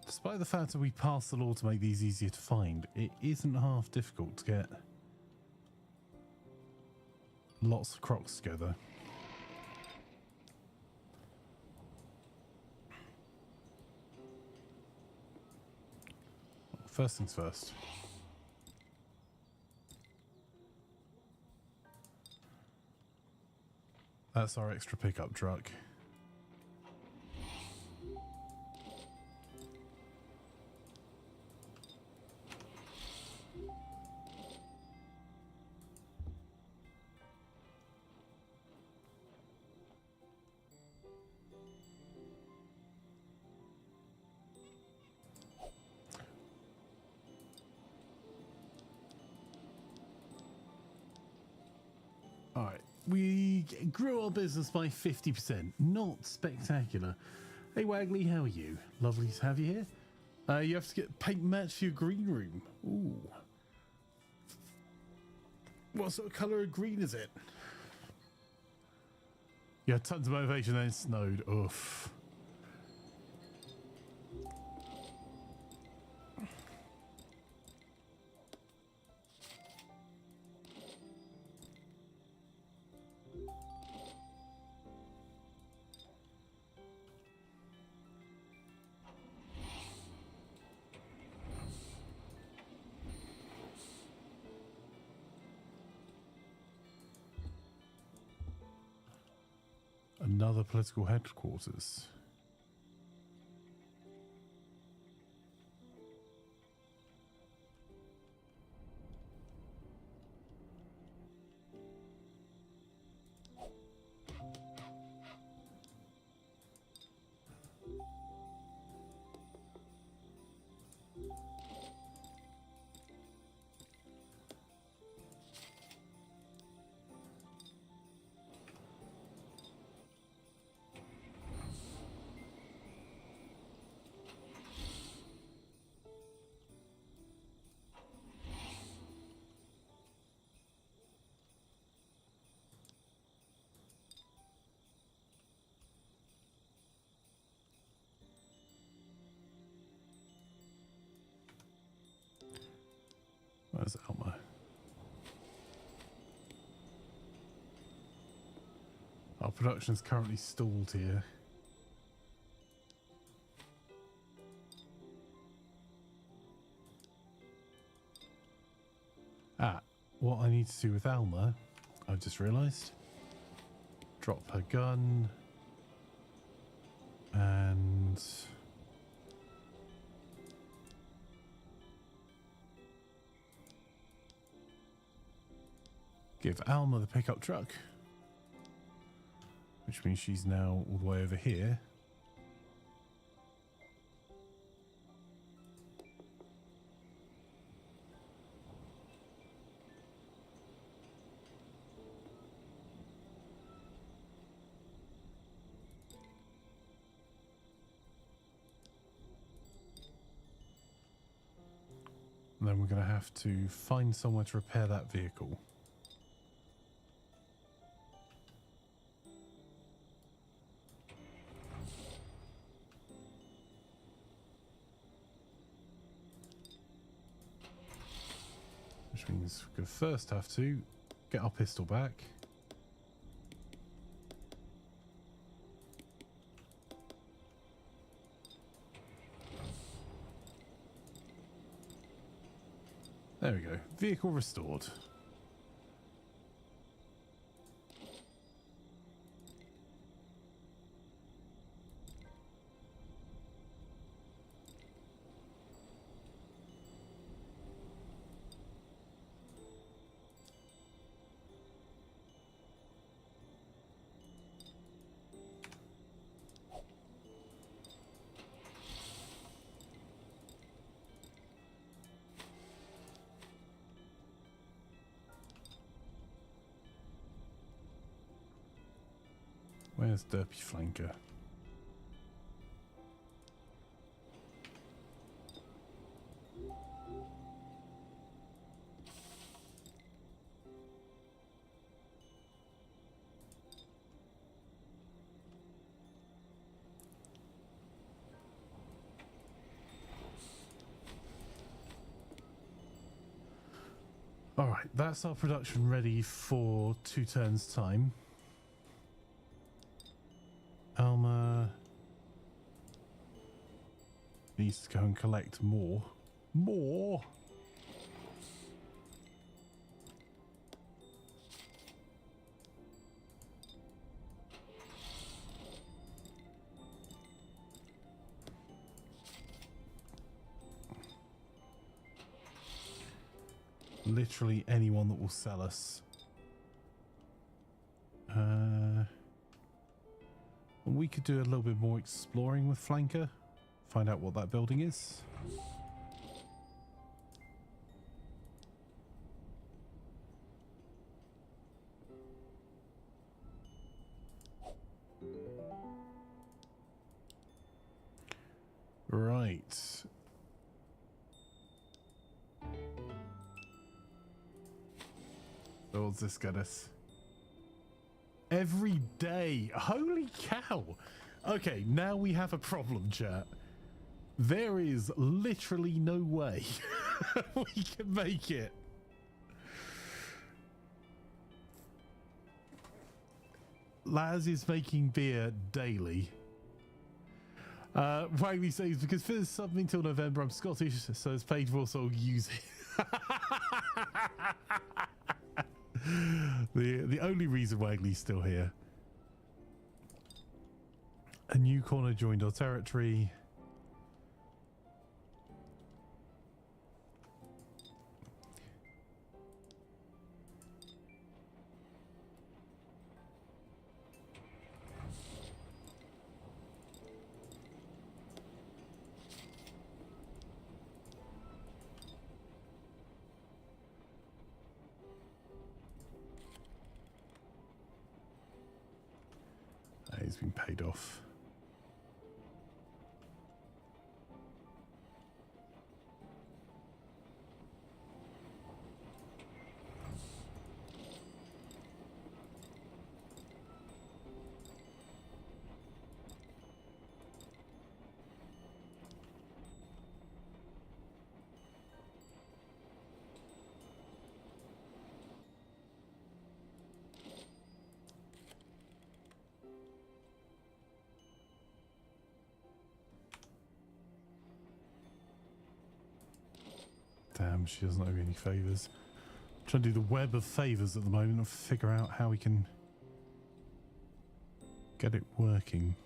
Despite the fact that we passed the law to make these easier to find, it isn't half difficult to get lots of crocs together. First things first. That's our extra pickup truck. Alright, we grew our business by 50%. Not spectacular. Hey Wagley, how are you? Lovely to have you here. You have to get paint match for your green room. Ooh. What sort of colour of green is it? You had tons of motivation, then it snowed. Oof. Another political headquarters. Where's Alma? Our production's currently stalled here. What I need to do with Alma, I've just realised. Drop her gun. And Give Alma the pickup truck, which means she's now all the way over here. And then we're going to have to find somewhere to repair that vehicle. Which means we're going to first have to get our pistol back. There we go. Vehicle restored. Where's Derpy Flanker? All right, that's our production ready for 2 turns time. Alma needs to go and collect more. More? Literally anyone that will sell us. We could do a little bit more exploring with Flanker. Find out what that building is. Right. So what's this get us? Every day. Holy cow. Okay, now we have a problem, chat. There is literally no way we can make it. Laz is making beer daily. Wagley says, because for something till November, I'm Scottish, so it's paid for, so I'll use it. The only reason Wagley's still here. A new corner joined our territory. He's been paid off. Damn, she doesn't owe me any favours. I'm trying to do the web of favours at the moment and figure out how we can get it working.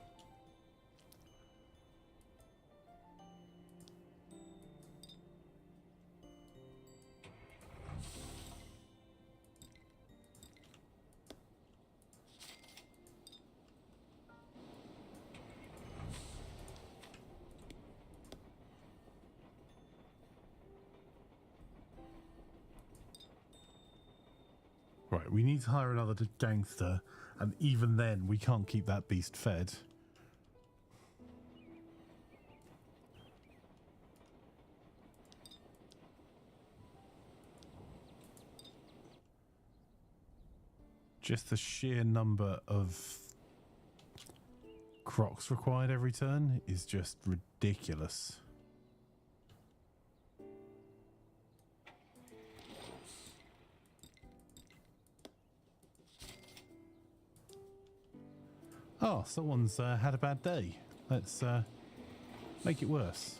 Right, we need to hire another gangster, and even then we can't keep that beast fed. Just the sheer number of crocs required every turn is just ridiculous. Oh, someone's had a bad day. Let's make it worse.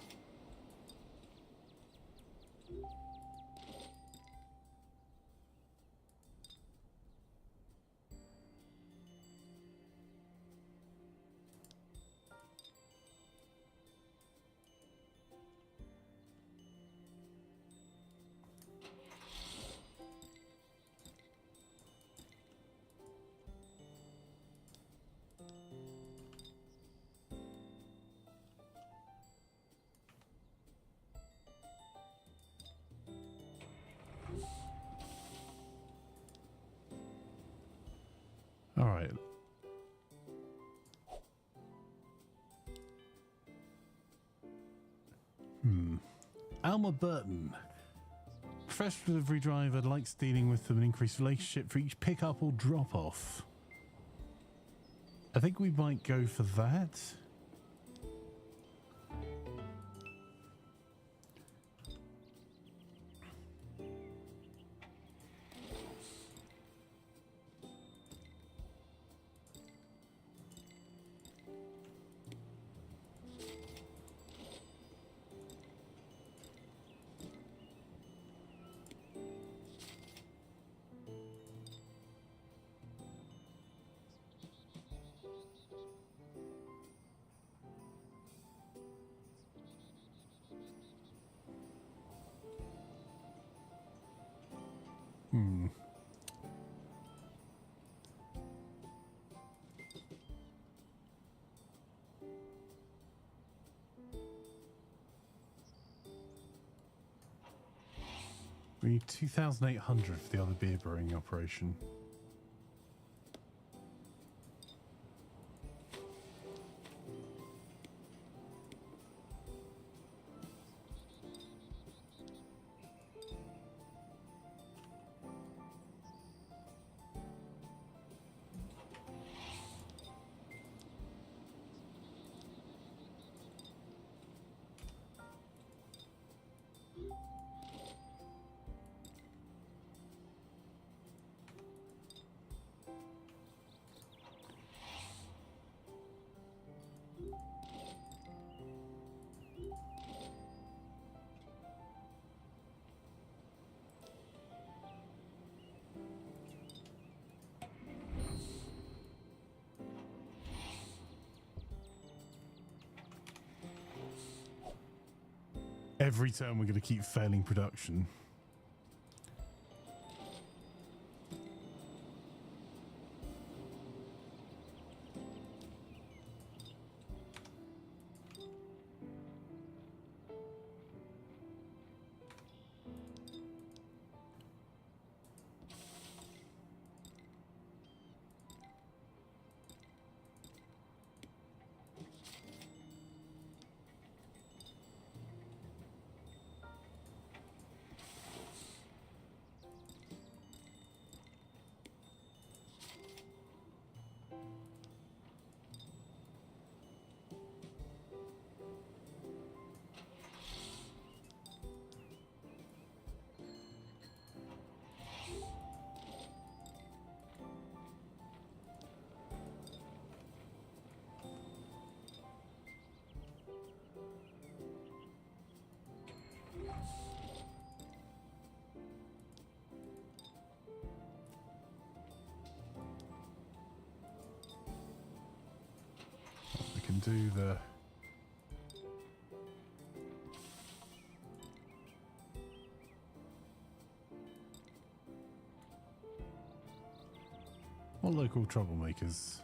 All right. Alma Burton. Professional delivery driver, likes dealing with them and increased relationship for each pickup or drop off. I think we might go for that. We need 2,800 for the other beer brewing operation. Every turn we're going to keep failing production. We can do the... What local troublemakers?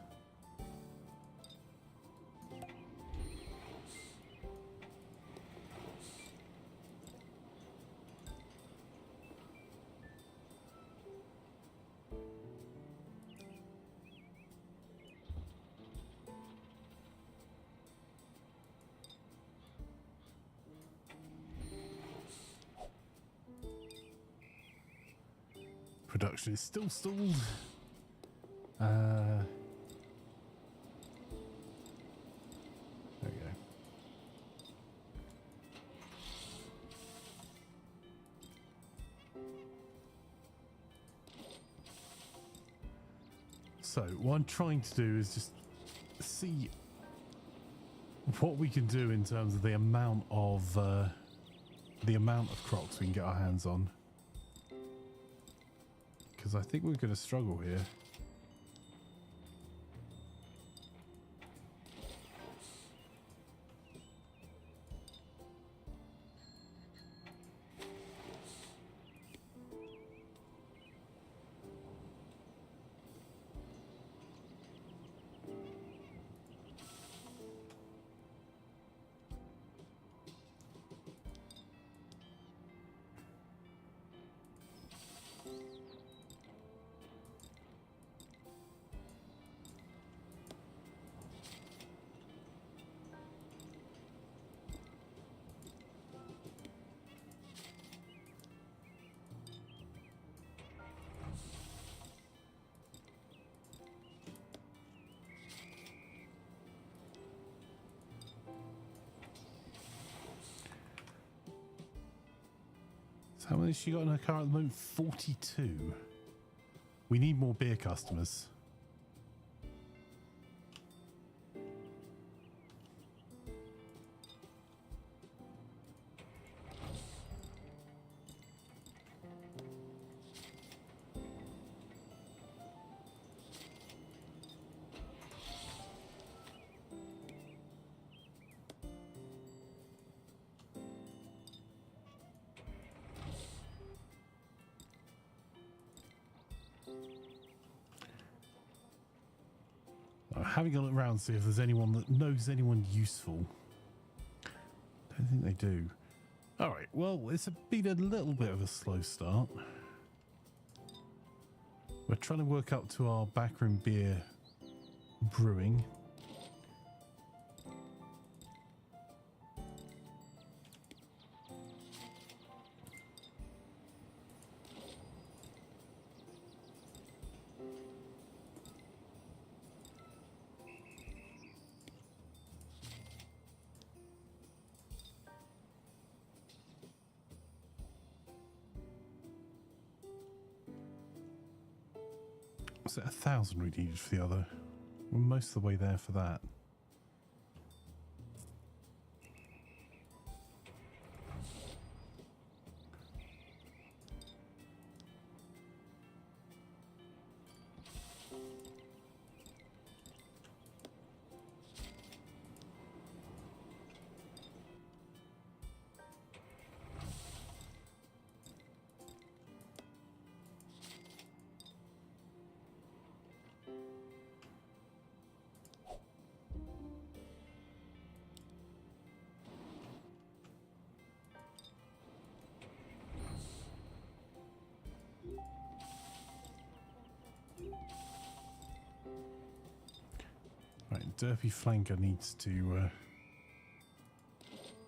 production is still stalled. There we go. So what I'm trying to do is just see what we can do in terms of the amount of crocs we can get our hands on, because I think we're going to struggle here. So how many has she got in her car at the moment? 42. We need more beer customers. Having a look around, see if there's anyone that knows anyone useful. Don't think they do. All right, well, it's been a little bit of a slow start. We're trying to work up to our backroom beer brewing. Was it 1,000 we needed for the other? We're most of the way there for that. Right, Derpy Flanker needs to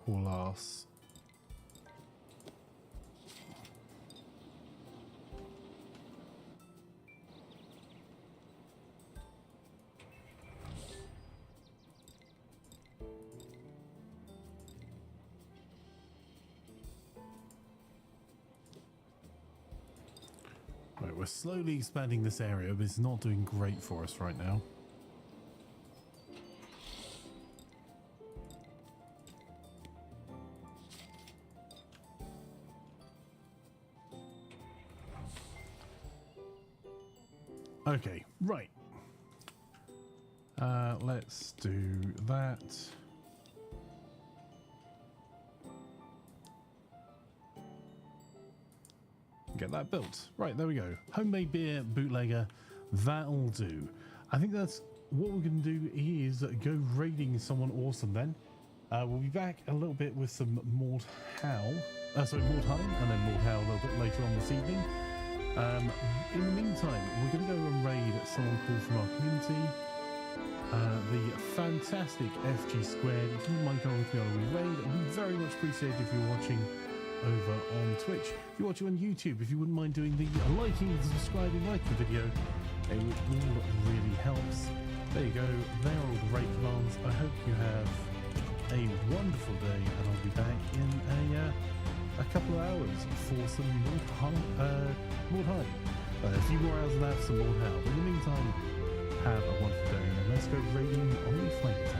haul ass. Right, we're slowly expanding this area, but it's not doing great for us right now. Okay, right. Let's do that. Get that built. Right, there we go. Homemade beer, bootlegger. That'll do. I think that's what we're going to do is go raiding someone awesome then. We'll be back a little bit with some Mordheim, and then Mordheim a little bit later on this evening. In the meantime, we're going to go and raid someone called from our community, the fantastic FG Squared. If you wouldn't mind going with me on a wee raid, it would be very much appreciated if you're watching. over on Twitch. If you're watching on YouTube, if you wouldn't mind doing the liking, the subscribing, like the video, it all really helps. There you go. There are all the raid commands. I hope you have a wonderful day, and I'll be back in a couple of hours for some Mord High. A few more hours of that, some more Hell. In the meantime, have a wonderful day, and let's go raiding on the Flame.